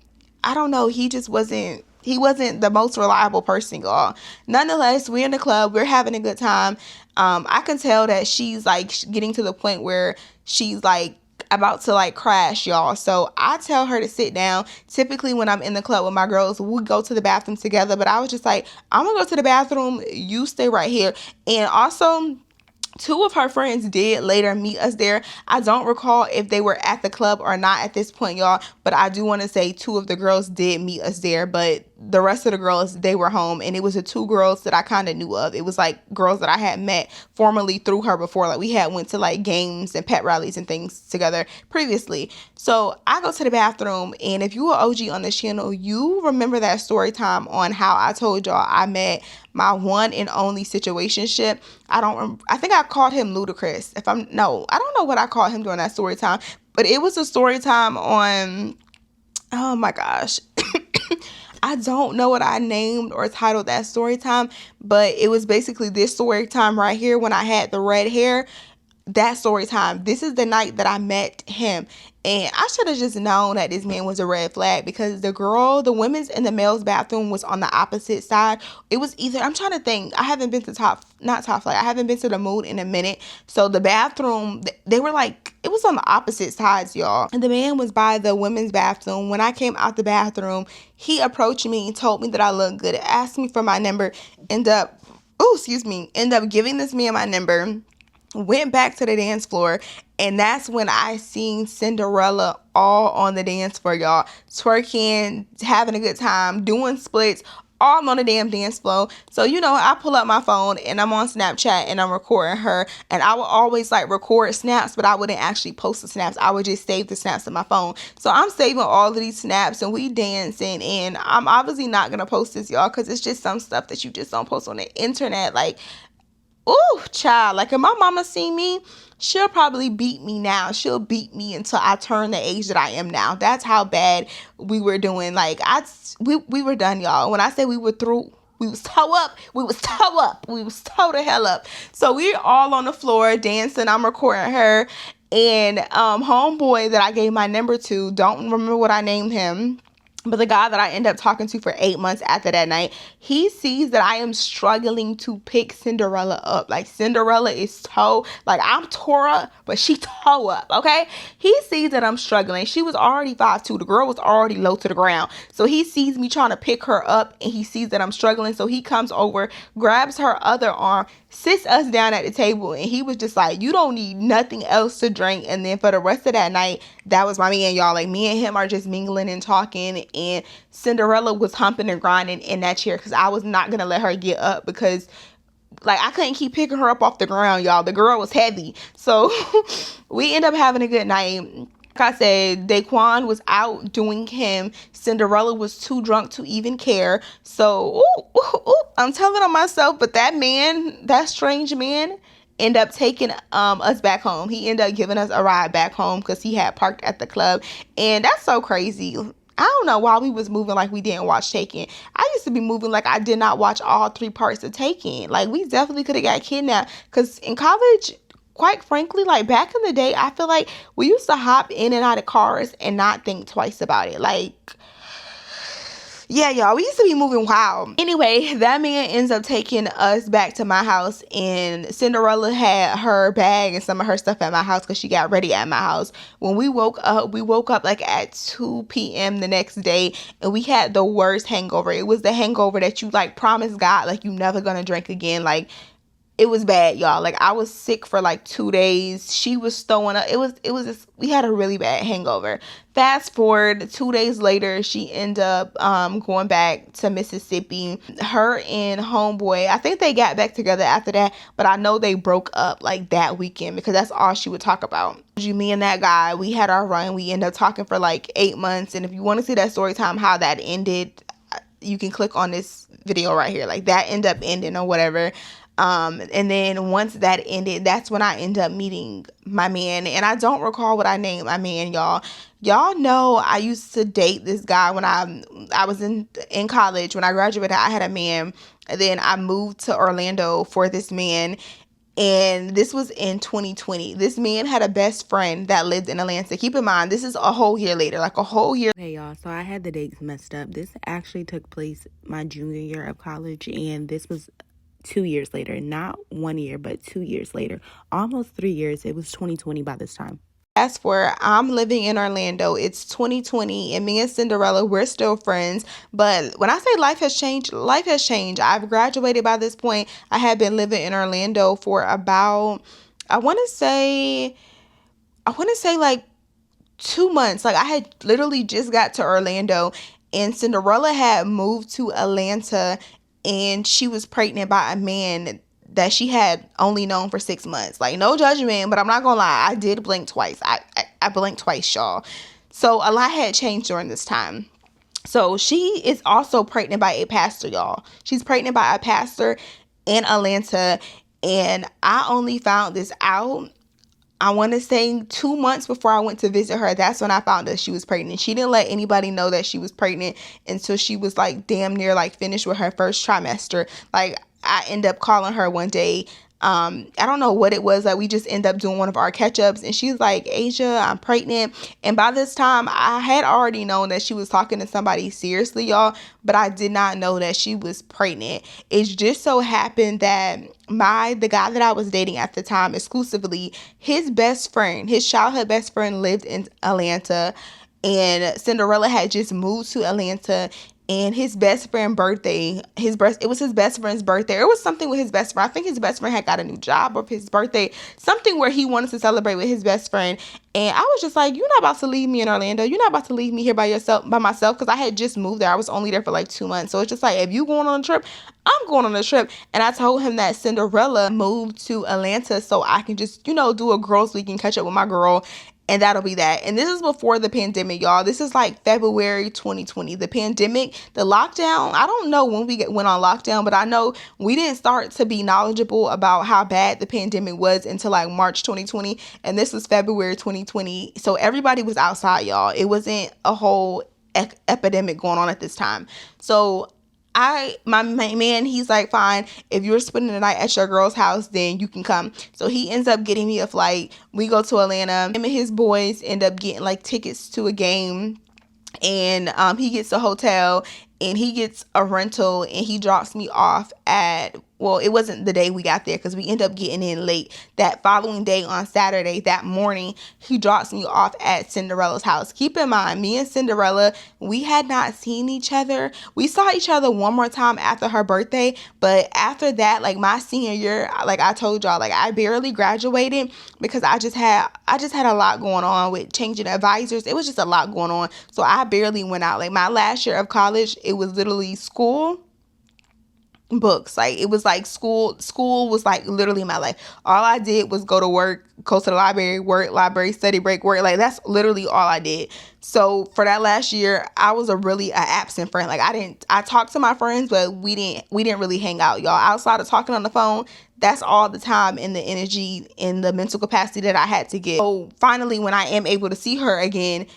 I don't know, he wasn't the most reliable person, y'all. Nonetheless, we're in the club, we're having a good time. I can tell that she's like getting to the point where she's like about to like crash, y'all. So I tell her to sit down. Typically when I'm in the club with my girls, we go to the bathroom together. But I was just like, I'm gonna go to the bathroom, you stay right here. And also, two of her friends did later meet us there. I don't recall if they were at the club or not at this point, y'all. But I do want to say two of the girls did meet us there. But the rest of the girls, they were home. And it was the two girls that I kind of knew of. It was like girls that I had met formally through her before. Like we had went to like games and pet rallies and things together previously. So I go to the bathroom. And if you were OG on this channel, you remember that story time on how I told y'all I met my one and only situationship. I think I called him Ludacris. I don't know what I called him during that story time, but it was a story time on, oh my gosh. I don't know what I named or titled that story time, but it was basically this story time right here when I had the red hair. that story time. This is the night that I met him. And I should have just known that this man was a red flag, because the women's and the male's bathroom was on the opposite side. It was either, I'm trying to think, I haven't been to not Top Flight, I haven't been to the Mood in a minute. So the bathroom, they were like, it was on the opposite sides, y'all. And the man was by the women's bathroom. When I came out the bathroom, he approached me and told me that I looked good, asked me for my number, end up giving this man my number. Went back to the dance floor, and that's when I seen Cinderella all on the dance floor, y'all. Twerking, having a good time, doing splits, all on the damn dance floor. So, I pull up my phone and I'm on Snapchat and I'm recording her. And I would always record snaps, but I wouldn't actually post the snaps. I would just save the snaps to my phone. So I'm saving all of these snaps and we dancing. And I'm obviously not going to post this, y'all, because it's just some stuff that you just don't post on the internet. Ooh, child, if my mama see me, she'll probably beat me now. She'll beat me until I turn the age that I am now. That's how bad we were doing. We were done, y'all. When I say we were through, we was toe up. We was toe the hell up. So we're all on the floor dancing. I'm recording her. And homeboy that I gave my number to, don't remember what I named him, but the guy that I ended up talking to for 8 months after that night, he sees that I am struggling to pick Cinderella up. Cinderella is toe. I'm tore up, but she toe up, okay? He sees that I'm struggling. She was already 5'2". The girl was already low to the ground. So he sees me trying to pick her up, and he sees that I'm struggling. So he comes over, grabs her other arm, sits us down at the table, and he was just like, you don't need nothing else to drink. And then for the rest of that night, that was my man, y'all. Me and him are just mingling and talking, and Cinderella was humping and grinding in that chair because I was not going to let her get up, because I couldn't keep picking her up off the ground, y'all. The girl was heavy. So we end up having a good night. Like I said, Daquan was out doing him. Cinderella was too drunk to even care. So, I'm telling on myself, but that strange man, end up taking us back home. He ended up giving us a ride back home because he had parked at the club. And that's so crazy. I don't know why we was moving like we didn't watch Taken. I used to be moving like I did not watch all 3 parts of Taken. We definitely could have got kidnapped. Because in college, quite frankly, back in the day, I feel like we used to hop in and out of cars and not think twice about it. Yeah, y'all, we used to be moving wild. Anyway, that man ends up taking us back to my house, and Cinderella had her bag and some of her stuff at my house because she got ready at my house. When we woke up at 2 p.m. the next day, and we had the worst hangover. It was the hangover that you promise God you never gonna drink again. It was bad, y'all. I was sick for 2 days. She was throwing up. It was just, we had a really bad hangover. Fast forward 2 days later, she ended up going back to Mississippi. Her and homeboy, I think they got back together after that, but I know they broke up that weekend because that's all she would talk about. Me and that guy, we had our run. We ended up talking for 8 months. And if you want to see that story time, how that ended, you can click on this video right here. That ended up ending or whatever. And then once that ended, that's when I ended up meeting my man. And I don't recall what I named my man, y'all. Y'all know I used to date this guy when I was in college. When I graduated, I had a man. And then I moved to Orlando for this man. And this was in 2020. This man had a best friend that lived in Atlanta. Keep in mind, this is a whole year later, a whole year. Hey, y'all. So I had the dates messed up. This actually took place my junior year of college. And this was 2 years later, not 1 year, but 2 years later, almost 3 years. It was 2020 by this time. Fast forward, I'm living in Orlando. It's 2020, and me and Cinderella, we're still friends. But when I say life has changed, life has changed. I've graduated by this point. I had been living in Orlando for about, I want to say 2 months. I had literally just got to Orlando, and Cinderella had moved to Atlanta, and she was pregnant by a man that she had only known for 6 months. No judgment, but I'm not gonna lie, I did blink twice. I blinked twice, y'all. So a lot had changed during this time. So she is also pregnant by a pastor, y'all. She's pregnant by a pastor in Atlanta, and I only found this out, I want to say 2 months before I went to visit her. That's when I found that she was pregnant. She didn't let anybody know that she was pregnant until she was damn near finished with her first trimester. I end up calling her one day. I don't know what it was that we just end up doing one of our catch-ups, and she's like, Asia, I'm pregnant. And by this time I had already known that she was talking to somebody seriously, y'all, but I did not know that she was pregnant. It just so happened that the guy that I was dating at the time exclusively, his best friend, his childhood best friend, lived in Atlanta, and Cinderella had just moved to Atlanta. And his best friend birthday, it was his best friend's birthday. It was something with his best friend. I think his best friend had got a new job, or his birthday, something where he wanted to celebrate with his best friend. And I was just like, you're not about to leave me in Orlando. You're not about to leave me here by myself, because I had just moved there. I was only there for like 2 months. So it's just like, if you going on a trip, I'm going on a trip. And I told him that Cinderella moved to Atlanta so I can just, do a girls' week and catch up with my girl. And that'll be that. And this is before the pandemic, y'all. This is like February 2020. The pandemic, the lockdown, I don't know when we went on lockdown, but I know we didn't start to be knowledgeable about how bad the pandemic was until like March 2020. And this was February 2020. So everybody was outside, y'all. It wasn't a whole epidemic going on at this time. So my man, he's like, fine, if you're spending the night at your girl's house, then you can come. So he ends up getting me a flight. We go to Atlanta. Him and his boys end up getting like tickets to a game, and he gets a hotel, and he gets a rental, and he drops me off at, well, it wasn't the day we got there because we ended up getting in late. That following day on Saturday, that morning, he drops me off at Cinderella's house. Keep in mind, me and Cinderella, we had not seen each other. We saw each other one more time after her birthday, but after that, like my senior year, like I told y'all, like I barely graduated because I just had a lot going on with changing advisors. It was just a lot going on. So I barely went out. Like my last year of college, it was literally school, books. Like it was like school was like literally my life. All I did was go to work, go to the library, work, library, study break, work. Like that's literally all I did. So for that last year, I was a absent friend. Like I talked to my friends, but we didn't really hang out, y'all. Outside of talking on the phone, that's all the time and the energy and the mental capacity that I had to give. So finally, when I am able to see her again,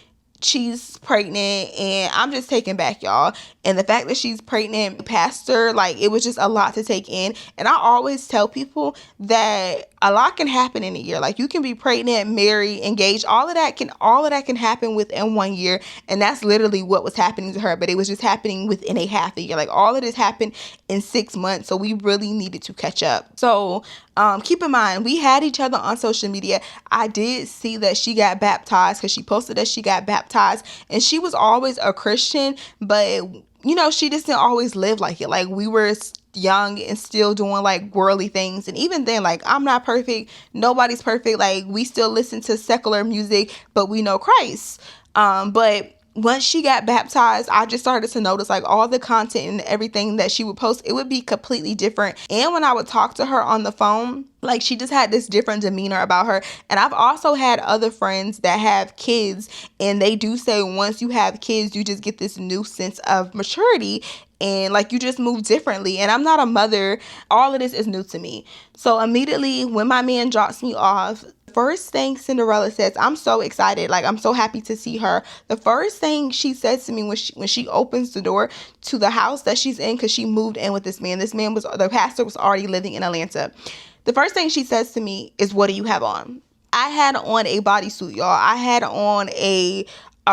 she's pregnant, and I'm just taken back, y'all. And the fact that she's pregnant, pastor, like it was just a lot to take in. And I always tell people that a lot can happen in a year. Like you can be pregnant, married, engaged, all of that can happen within 1 year. And that's literally what was happening to her, but it was just happening within a half a year. Like all of this happened in 6 months. So we really needed to catch up. So keep in mind, we had each other on social media. I did see that she got baptized because she posted that she got baptized, and she was always a Christian, but she just didn't always live like it. Like we were young and still doing like worldly things. And even then, like I'm not perfect. Nobody's perfect. Like we still listen to secular music, but we know Christ. But once she got baptized, I just started to notice like all the content and everything that she would post, it would be completely different. And when I would talk to her on the phone, like she just had this different demeanor about her. And I've also had other friends that have kids, and they do say once you have kids, you just get this new sense of maturity, and like you just move differently. And I'm not a mother. All of this is new to me. So immediately when my man drops me off, first thing Cinderella says, I'm so excited. Like I'm so happy to see her. The first thing she says to me when she opens the door to the house that she's in, because she moved in with this man. The pastor was already living in Atlanta. The first thing she says to me is, what do you have on? I had on a bodysuit, y'all. I had on a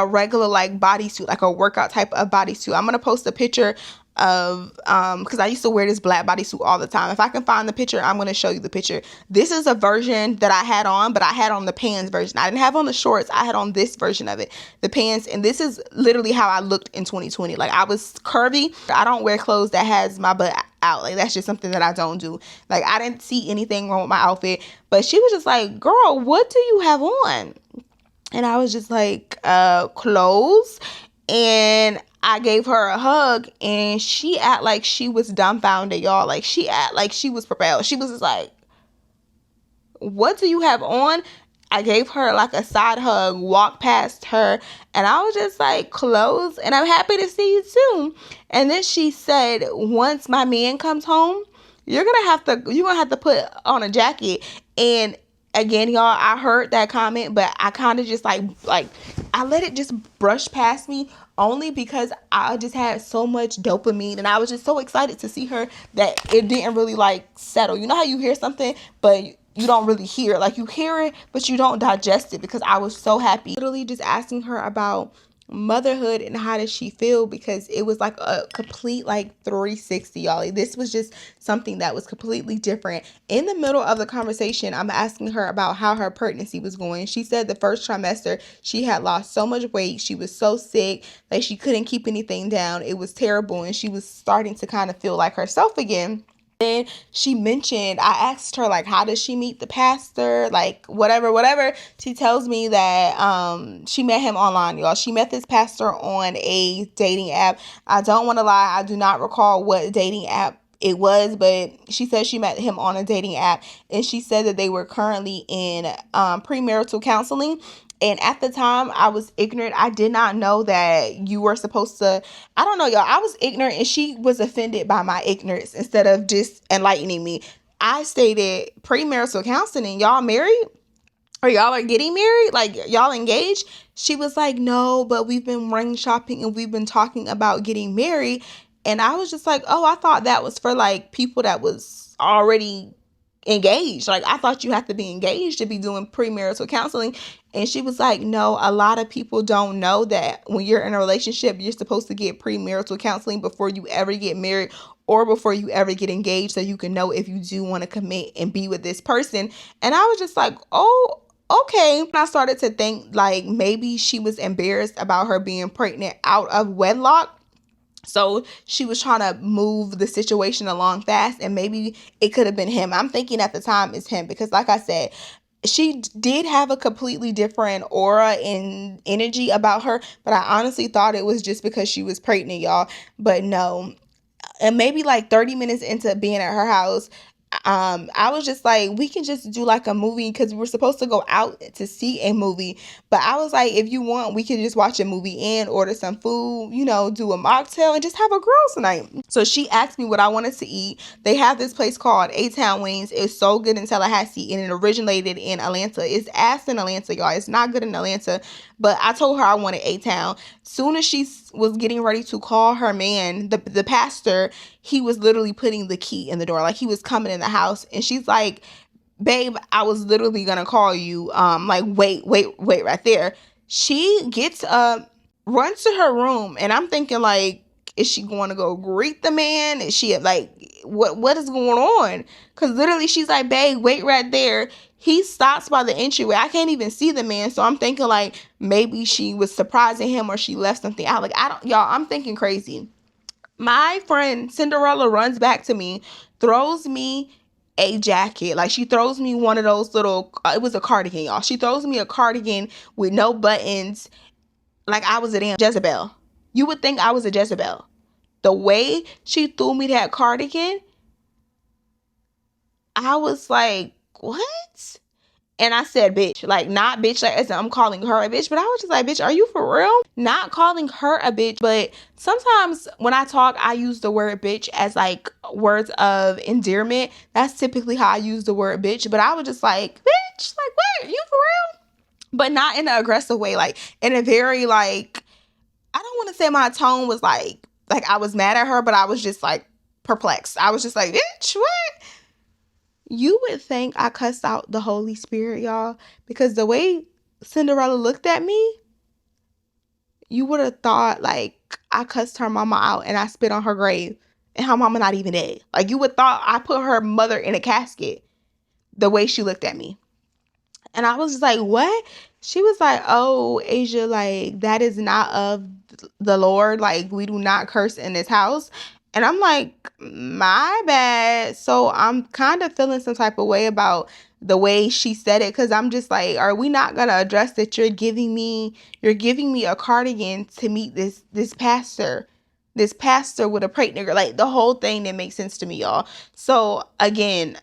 regular like bodysuit, like a workout type of bodysuit. I'm going to post a picture of because I used to wear this black bodysuit all the time. If I can find the picture, I'm going to show you the picture. This is a version that I had on, but I had on the pants version. I didn't have on the shorts. I had on this version of it, the pants. And this is literally how I looked in 2020. Like I was curvy. I don't wear clothes that has my butt out. Like that's just something that I don't do. Like I didn't see anything wrong with my outfit, but she was just like, girl, what do you have on? And I was just like, clothes. And I gave her a hug, and she act like she was dumbfounded, y'all. Like she act like she was propelled. She was just like, what do you have on? I gave her like a side hug, walked past her, and I was just like, clothes, and I'm happy to see you too. And then she said, once my man comes home, you're gonna have to put on a jacket. And again, y'all, I heard that comment, but I kind of just like I let it just brush past me. only because I just had so much dopamine and I was just so excited to see her that it didn't really like settle. You know how you hear something but you don't really hear it. Like you hear it but you don't digest it, because I was so happy. Literally just asking her about motherhood and how does she feel, because it was like a complete like 360, y'all. This was just something that was completely different. In the middle of the conversation, I'm asking her about how her pregnancy was going. She said the first trimester she had lost so much weight, she was so sick that she couldn't keep anything down. It was terrible and she was starting to kind of feel like herself again. Then she mentioned, I asked her like, how does she meet the pastor, like whatever. She tells me that she met him online, y'all. She met this pastor on a dating app. I don't want to lie, I do not recall what dating app it was, but she said she met him on a dating app, and she said that they were currently in premarital counseling. And at the time, I was ignorant. I did not know that you were supposed to. I don't know, y'all. I was ignorant, and she was offended by my ignorance instead of just enlightening me. I stated premarital counseling. Y'all married? Or y'all are getting married? Like, y'all engaged? She was like, no, but we've been ring shopping and we've been talking about getting married. And I was just like, oh, I thought that was for like people that was already engaged. Like, I thought you have to be engaged to be doing premarital counseling. And she was like, no, a lot of people don't know that when you're in a relationship, you're supposed to get premarital counseling before you ever get married or before you ever get engaged, so you can know if you do want to commit and be with this person. And I was just like, oh, okay. I started to think like maybe she was embarrassed about her being pregnant out of wedlock. So she was trying to move the situation along fast, and maybe it could have been him. I'm thinking at the time it's him, because like I said, she did have a completely different aura and energy about her, but I honestly thought it was just because she was pregnant, y'all. But no. And maybe like 30 minutes into being at her house, I was just like, we can just do like a movie, because we were supposed to go out to see a movie. But I was like, if you want, we can just watch a movie and order some food, do a mocktail and just have a girls' night. So she asked me what I wanted to eat. They have this place called A-Town Wings. It's so good in Tallahassee, and it originated in Atlanta. It's ass in Atlanta, y'all. It's not good in Atlanta. But I told her I wanted A-Town. Soon as she was getting ready to call her man, the pastor, he was literally putting the key in the door. Like, he was coming in the house, and she's like, babe, I was literally gonna call you. Like, wait right there. She gets up, runs to her room, and I'm thinking like, is she going to go greet the man? Is she like, what is going on? Because literally she's like, babe, wait right there. He stops by the entryway. I can't even see the man. So I'm thinking like maybe she was surprising him or she left something out. Like, y'all, I'm thinking crazy. My friend Cinderella runs back to me, throws me a jacket. Like, she throws me one of those little, it was a cardigan, y'all. She throws me a cardigan with no buttons. Like I was a damn Jezebel. You would think I was a Jezebel. The way she threw me that cardigan, I was like, what? And I said, bitch. Like, not bitch like as I'm calling her a bitch, but I was just like, bitch, are you for real? Not calling her a bitch, but sometimes when I talk, I use the word bitch as like words of endearment. That's typically how I use the word bitch. But I was just like, bitch, like, what? Are you for real? But not in an aggressive way, like in a very like, I don't want to say my tone was like I was mad at her, but I was just like perplexed. I was just like, bitch, what? You would think I cussed out the Holy Spirit, y'all, because the way Cinderella looked at me, you would have thought like I cussed her mama out and I spit on her grave and her mama not even dead. Like, you would thought I put her mother in a casket the way she looked at me. And I was just like, what? She was like, oh, Asia, like, that is not of the Lord. Like, we do not curse in this house. And I'm like, my bad. So I'm kind of feeling some type of way about the way she said it, because I'm just like, are we not going to address that you're giving me a cardigan to meet this pastor? This pastor with a pregnant girl. Like, the whole thing didn't make sense to me, y'all. So again,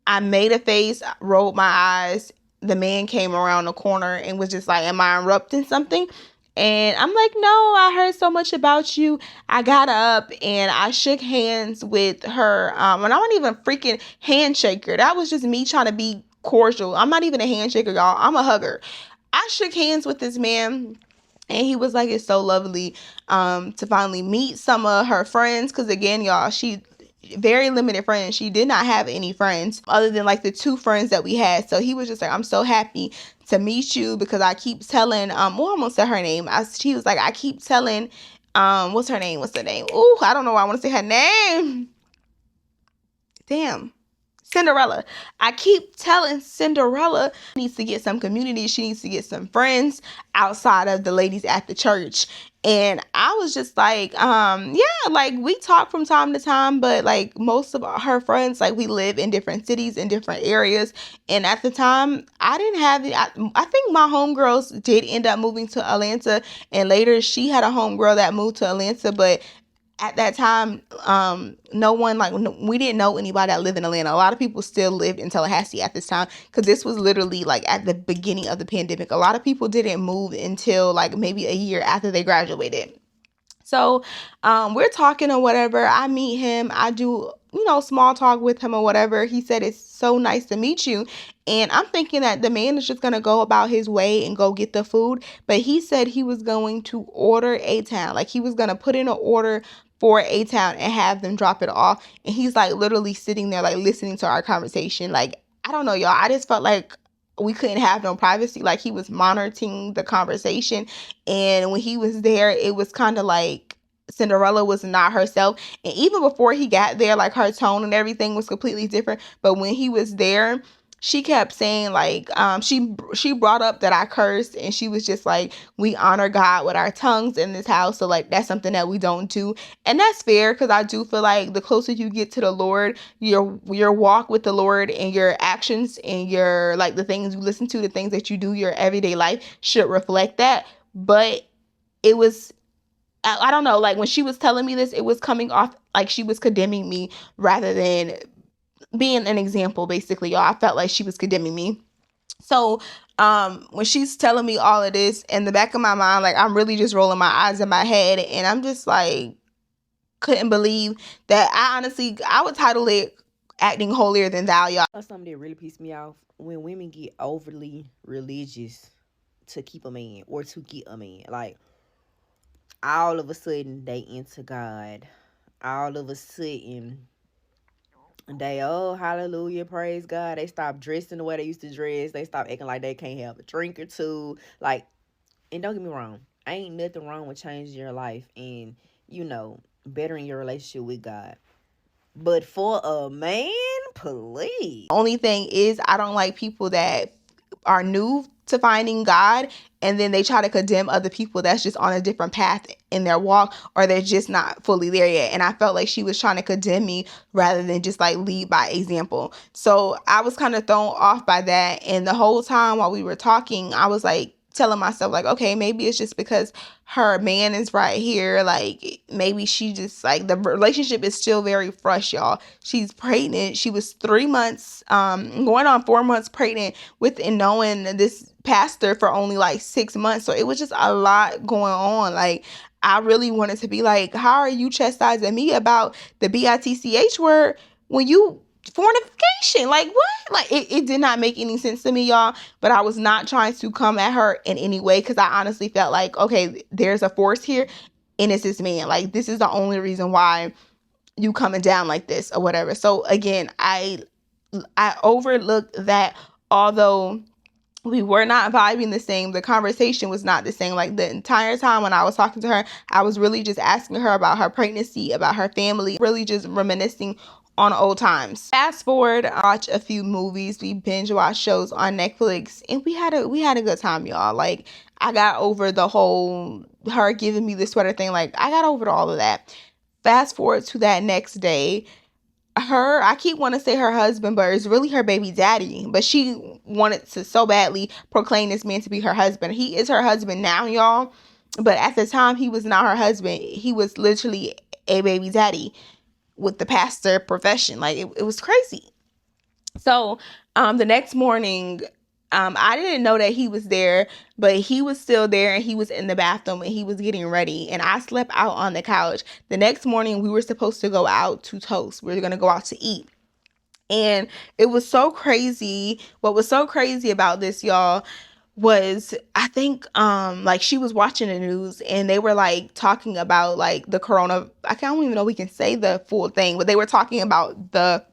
I made a face, rolled my eyes. The man came around the corner and was just like, am I interrupting something? And I'm like, no, I heard so much about you. I got up and I shook hands with her. And I wasn't even freaking handshaker. That was just me trying to be cordial. I'm not even a handshaker, y'all. I'm a hugger. I shook hands with this man. And he was like, it's so lovely to finally meet some of her friends. Because again, y'all, she very limited friends. She did not have any friends other than like the 2 friends that we had. So he was just like, I'm so happy to meet you, because I keep telling, well, I almost said her name. She was like, I keep telling, what's her name? Ooh, I don't know why I want to say her name. Damn. Cinderella. I keep telling Cinderella she needs to get some community. She needs to get some friends outside of the ladies at the church. And I was just like, yeah, like we talk from time to time, but like most of her friends, like we live in different cities, in different areas. And at the time, I didn't have it. I think my homegirls did end up moving to Atlanta. And later she had a homegirl that moved to Atlanta, but at that time, no one, like, we didn't know anybody that lived in Atlanta. A lot of people still lived in Tallahassee at this time, because this was literally like at the beginning of the pandemic. A lot of people didn't move until like maybe a year after they graduated. So we're talking or whatever. I meet him. I do, small talk with him or whatever. He said, it's so nice to meet you. And I'm thinking that the man is just going to go about his way and go get the food. But he said he was going to order A-Town. Like he was going to put in an order for A-Town and have them drop it off. And he's like literally sitting there like listening to our conversation. Like, I don't know, y'all. I just felt like we couldn't have no privacy. Like he was monitoring the conversation. And when he was there, it was kind of like Cinderella was not herself. And even before he got there, like her tone and everything was completely different. But when he was there, she kept saying like, she brought up that I cursed, and she was just like, we honor God with our tongues in this house. So like that's something that we don't do. And that's fair, because I do feel like the closer you get to the Lord, your walk with the Lord and your actions and your like the things you listen to, the things that you do, your everyday life should reflect that. But it was, I don't know, like when she was telling me this, it was coming off like she was condemning me rather than being an example, basically, y'all. I felt like she was condemning me. So when she's telling me all of this, in the back of my mind, like I'm really just rolling my eyes in my head, and I'm just like, couldn't believe that. I would title it acting holier than thou, y'all. Something that really pissed me off, when women get overly religious to keep a man or to get a man. Like, all of a sudden, they into God. All of a sudden, they, oh, hallelujah, praise God. They stop dressing the way they used to dress. They stop acting like they can't have a drink or two. Like, and don't get me wrong, ain't nothing wrong with changing your life and, bettering your relationship with God. But for a man, please. Only thing is, I don't like people that are new to finding God and then they try to condemn other people that's just on a different path in their walk, or they're just not fully there yet. And I felt like she was trying to condemn me rather than just like lead by example. So I was kind of thrown off by that. And the whole time while we were talking, I was like telling myself like, okay, maybe it's just because her man is right here. Like maybe she just like, the relationship is still very fresh, y'all. She's pregnant. She was 3 months, going on 4 months pregnant with and knowing this pastor for only like 6 months. So it was just a lot going on. Like I really wanted to be like, how are you chastising me about the bitch word when you fornication? Like what? Like it did not make any sense to me, y'all. But I was not trying to come at her in any way, because I honestly felt like, okay, there's a force here, and it's this man. Like this is the only reason why you coming down like this or whatever. So again, I overlooked that. Although we were not vibing the same, the conversation was not the same. Like the entire time when I was talking to her, I was really just asking her about her pregnancy, about her family, really just reminiscing on old times. Fast forward, I watched a few movies, we binge watched shows on Netflix, and we had a good time, y'all. Like I got over the whole her giving me the sweater thing. Like I got over all of that. Fast forward to that next day, I keep wanting to say her husband, but it's really her baby daddy. But she wanted to so badly proclaim this man to be her husband. He is her husband now, y'all. But at the time, he was not her husband. He was literally a baby daddy with the pastor profession. Like it was crazy. So the next morning, I didn't know that he was there, but he was still there, and he was in the bathroom and he was getting ready, and I slept out on the couch. The next morning we were supposed to go out to toast. We were going to go out to eat. And it was so crazy. What was so crazy about this, y'all, was, I think, like she was watching the news and they were like talking about like the corona. I don't even know we can say the full thing, but they were talking about the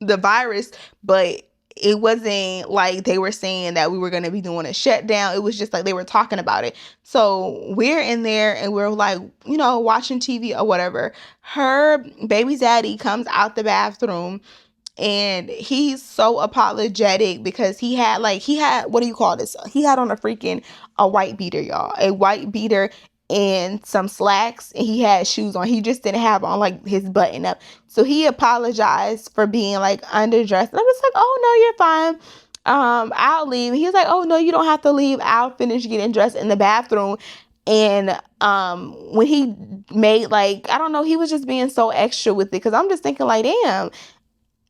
virus, but it wasn't like they were saying that we were going to be doing a shutdown. It was just like they were talking about it. So we're in there and we're like, watching TV or whatever. Her baby daddy comes out the bathroom and he's so apologetic because he had what do you call this? He had on a white beater, y'all. A white beater and some slacks, and he had shoes on. He just didn't have on like his button up. So he apologized for being like underdressed. And I was like, "Oh no, you're fine. I'll leave." And he was like, "Oh no, you don't have to leave. I'll finish getting dressed in the bathroom." And when he made like, I don't know, he was just being so extra with it because I'm just thinking like, damn,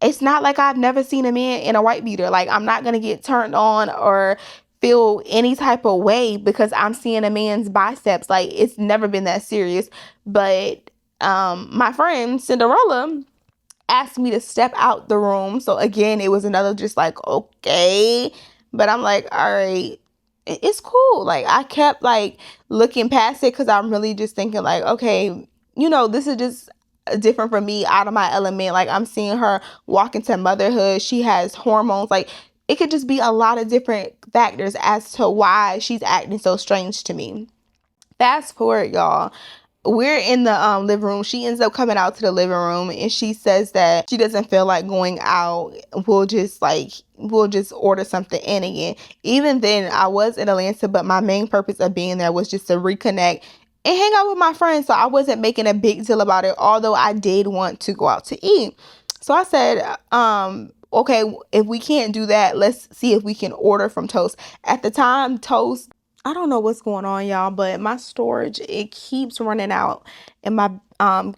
it's not like I've never seen a man in a white beater. Like, I'm not going to get turned on or feel any type of way because I'm seeing a man's biceps. Like, it's never been that serious. But my friend Cinderella asked me to step out the room. So again, it was another just like, okay. But I'm like, all right, it's cool. Like, I kept like looking past it because I'm really just thinking like, okay, this is just different from me, out of my element. Like, I'm seeing her walk into motherhood. She has hormones. Like, it could just be a lot of different factors as to why she's acting so strange to me. Fast forward, y'all. We're in the living room. She ends up coming out to the living room and she says that she doesn't feel like going out. We'll just order something in again. Even then, I was in Atlanta, but my main purpose of being there was just to reconnect and hang out with my friends. So I wasn't making a big deal about it, although I did want to go out to eat. So I said, okay, if we can't do that, let's see if we can order from Toast. At the time, Toast, I don't know what's going on, y'all, but my storage, it keeps running out, and my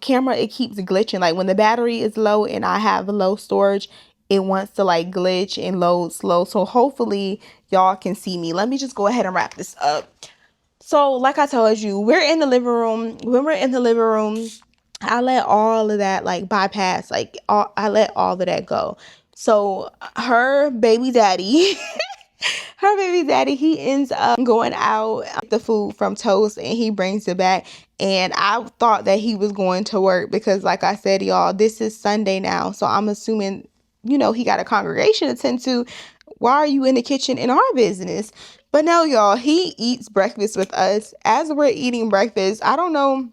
camera, it keeps glitching. Like, when the battery is low and I have low storage, it wants to like glitch and load slow. So hopefully y'all can see me. Let me just go ahead and wrap this up. So like I told you, we're in the living room. When we're in the living room, I let all of that like bypass. I let all of that go. So her baby daddy he ends up going out the food from Toast and he brings it back. And I thought that he was going to work because, like I said, y'all, this is Sunday now. So I'm assuming, he got a congregation to attend to. Why are you in the kitchen in our business? But no, y'all, he eats breakfast with us. As we're eating breakfast, I don't know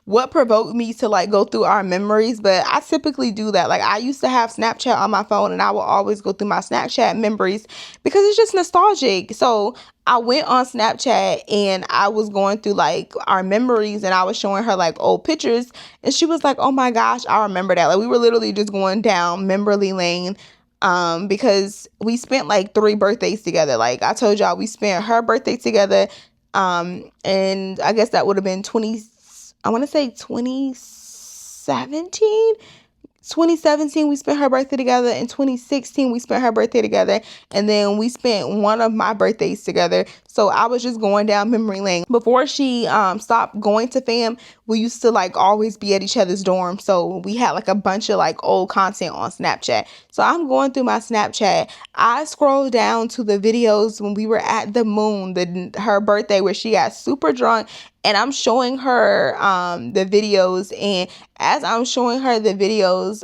what provoked me to like go through our memories, but I typically do that. Like, I used to have Snapchat on my phone and I will always go through my Snapchat memories because it's just nostalgic. So I went on Snapchat and I was going through like our memories and I was showing her like old pictures and she was like, "Oh my gosh, I remember that." Like, we were literally just going down memory lane because we spent like 3 birthdays together. Like I told y'all, we spent her birthday together, and I guess that would have been 2017. 2017 we spent her birthday together. In 2016 we spent her birthday together, and then we spent one of my birthdays together. So I was just going down memory lane. Before she stopped going to fam, we used to like always be at each other's dorm, so we had like a bunch of like old content on Snapchat. So I'm going through my Snapchat. I scroll down to the videos when we were at the moon, her birthday, where she got super drunk, and I'm showing her the videos. And as I'm showing her the videos,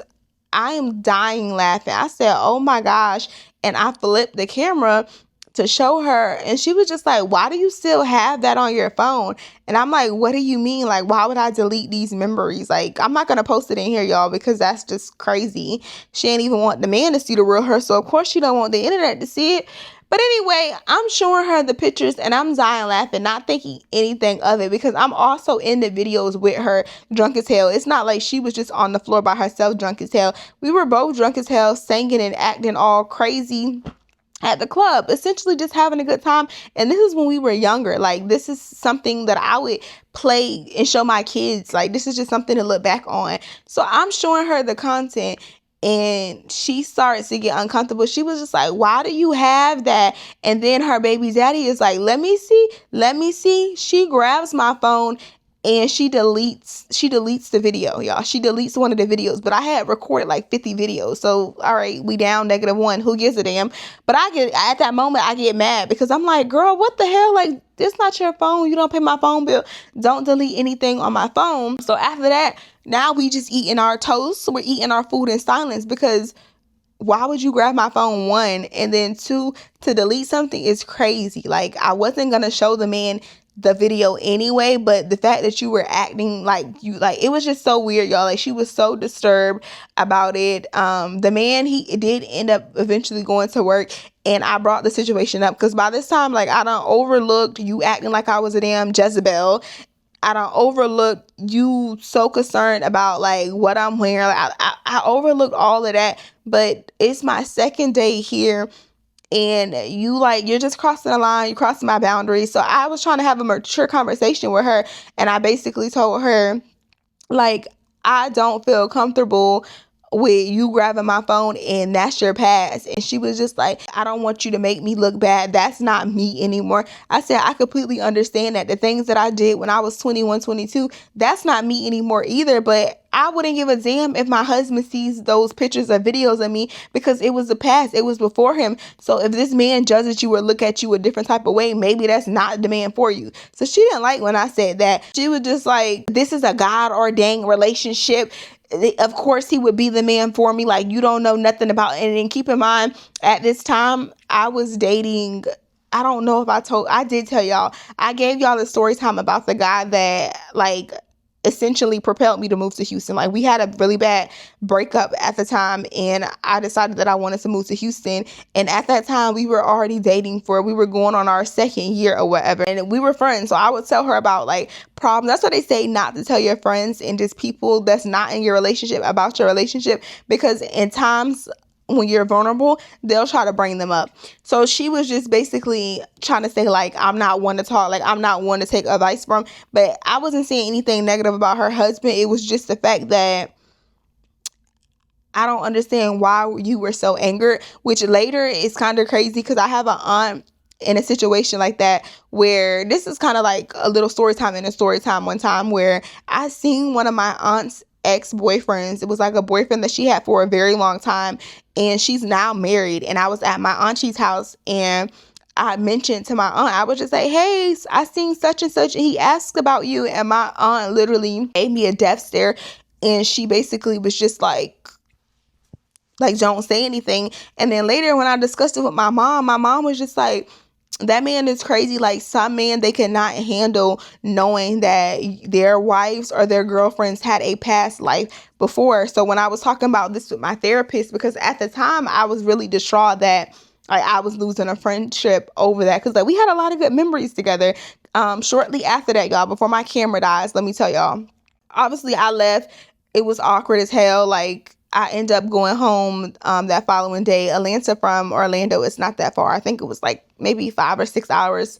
I am dying laughing. I said, "Oh my gosh." And I flipped the camera to show her, and she was just like, "Why do you still have that on your phone?" And I'm like, "What do you mean? Like, why would I delete these memories? Like, I'm not gonna post it in here, y'all, because that's just crazy." She ain't even want the man to see the real her, so of course she don't want the internet to see it. But anyway, I'm showing her the pictures and I'm dying laughing, not thinking anything of it, because I'm also in the videos with her drunk as hell. It's not like she was just on the floor by herself drunk as hell. We were both drunk as hell, singing and acting all crazy at the club, essentially just having a good time. And this is when we were younger. Like, this is something that I would play and show my kids. Like, this is just something to look back on. So I'm showing her the content and she starts to get uncomfortable. She was just like, "Why do you have that?" And then her baby daddy is like, let me see. She grabs my phone and she deletes the video, y'all. She deletes one of the videos, but I had recorded like 50 videos. So all right, we down -1. Who gives a damn? But at that moment I get mad because I'm like, girl, what the hell? Like, this not your phone. You don't pay my phone bill. Don't delete anything on my phone. So after that, now we just eating our toast. We're eating our food in silence because why would you grab my phone, one, and then two, to delete something is crazy. Like, I wasn't gonna show the man the video anyway, but the fact that you were acting like you, like, it was just so weird, y'all. Like, she was so disturbed about it. The man, he did end up eventually going to work, and I brought the situation up because by this time, like, I done overlooked you acting like I was a damn Jezebel. I don't overlook you so concerned about like what I'm wearing. Like, I overlooked all of that, but it's my second day here, and you're just crossing the line. You crossing my boundaries. So I was trying to have a mature conversation with her, and I basically told her, like, I don't feel comfortable with you grabbing my phone and that's your past. And she was just like, I don't want you to make me look bad. That's not me anymore. I said, I completely understand that the things that I did when I was 21, 22, that's not me anymore either. But I wouldn't give a damn if my husband sees those pictures or videos of me because it was the past. It was before him. So if this man judges you or look at you a different type of way, maybe that's not the man for you. So she didn't like when I said that. She was just like, this is a God ordained relationship. Of course he would be the man for me. Like, you don't know nothing about it. And then keep in mind, at this time I was dating, I don't know if I did tell y'all, I gave y'all the story time about the guy that like essentially propelled me to move to Houston. Like, we had a really bad breakup at the time, and I decided that I wanted to move to Houston. And at that time, we were already dating we were going on our second year or whatever, and we were friends. So I would tell her about like problems. That's why they say not to tell your friends and just people that's not in your relationship about your relationship, because in times when you're vulnerable, they'll try to bring them up. So she was just basically trying to say, like, I'm not one to talk, like, I'm not one to take advice from. But I wasn't saying anything negative about her husband. It was just the fact that I don't understand why you were so angered, which later is kind of crazy because I have an aunt in a situation like that, where this is kind of like a little story time in a story time one time, where I seen one of my aunt's ex-boyfriends. It was like a boyfriend that she had for a very long time, and she's now married. And I was at my auntie's house, and I mentioned to my aunt, I was just like, hey, I seen such and such, and he asked about you. And my aunt literally gave me a death stare, and she basically was just like, don't say anything. And then later when I discussed it with my mom was just like, that man is crazy. Like, some men, they cannot handle knowing that their wives or their girlfriends had a past life before. So when I was talking about this with my therapist, because at the time I was really distraught that like I was losing a friendship over that, because like we had a lot of good memories together. Shortly after that, y'all, before my camera dies, let me tell y'all, obviously I left. It was awkward as hell. Like, I end up going home that following day. Atlanta from Orlando, it's not that far. I think it was like maybe 5 or 6 hours.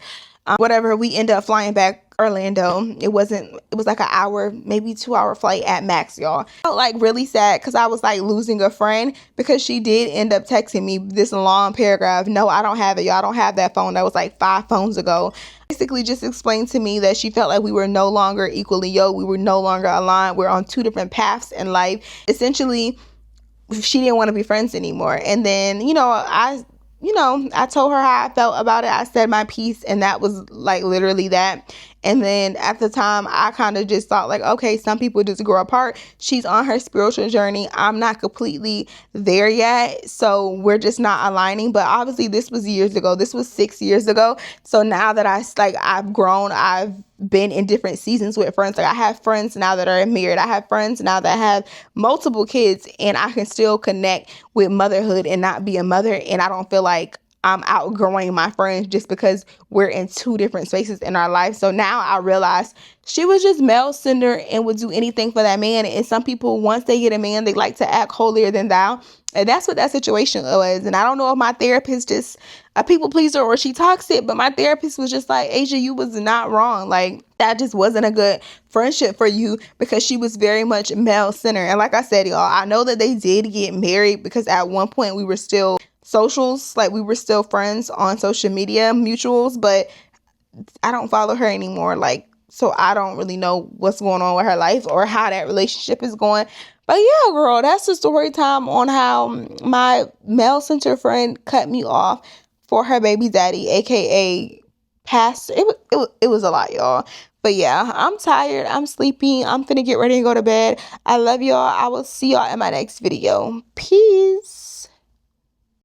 Whatever, we end up flying back Orlando. It was like an hour, maybe 2 hour flight at max, y'all. I felt like really sad because I was like losing a friend, because she did end up texting me this long paragraph. No, I don't have it, y'all. I don't have that phone. That was like 5 phones ago. Basically just explained to me that she felt like we were no longer equally yoked. We were no longer aligned. We're on 2 different paths in life. Essentially, she didn't want to be friends anymore. And then, I told her how I felt about it. I said my piece, and that was like literally that. And then at the time, I kind of just thought like, okay, some people just grow apart. She's on her spiritual journey. I'm not completely there yet. So we're just not aligning. But obviously this was years ago. This was 6 years ago. So now that I've grown, I've been in different seasons with friends. Like, I have friends now that are married. I have friends now that have multiple kids, and I can still connect with motherhood and not be a mother. And I don't feel like I'm outgrowing my friends just because we're in 2 different spaces in our life. So now I realize she was just male-centered and would do anything for that man. And some people, once they get a man, they like to act holier than thou. And that's what that situation was. And I don't know if my therapist just a people pleaser or she toxic, but my therapist was just like, Asia, you was not wrong. Like, that just wasn't a good friendship for you, because she was very much male-centered. And like I said, y'all, I know that they did get married, because at one point we were still socials, like we were still friends on social media, mutuals, but I don't follow her anymore. Like, So I don't really know what's going on with her life or how that relationship is going. But yeah, girl, that's the story time on how my male center friend cut me off for her baby daddy, aka pastor. It was a lot, y'all. But yeah, I'm tired. I'm sleepy. I'm finna get ready and go to bed. I love y'all. I will see y'all in my next video. Peace.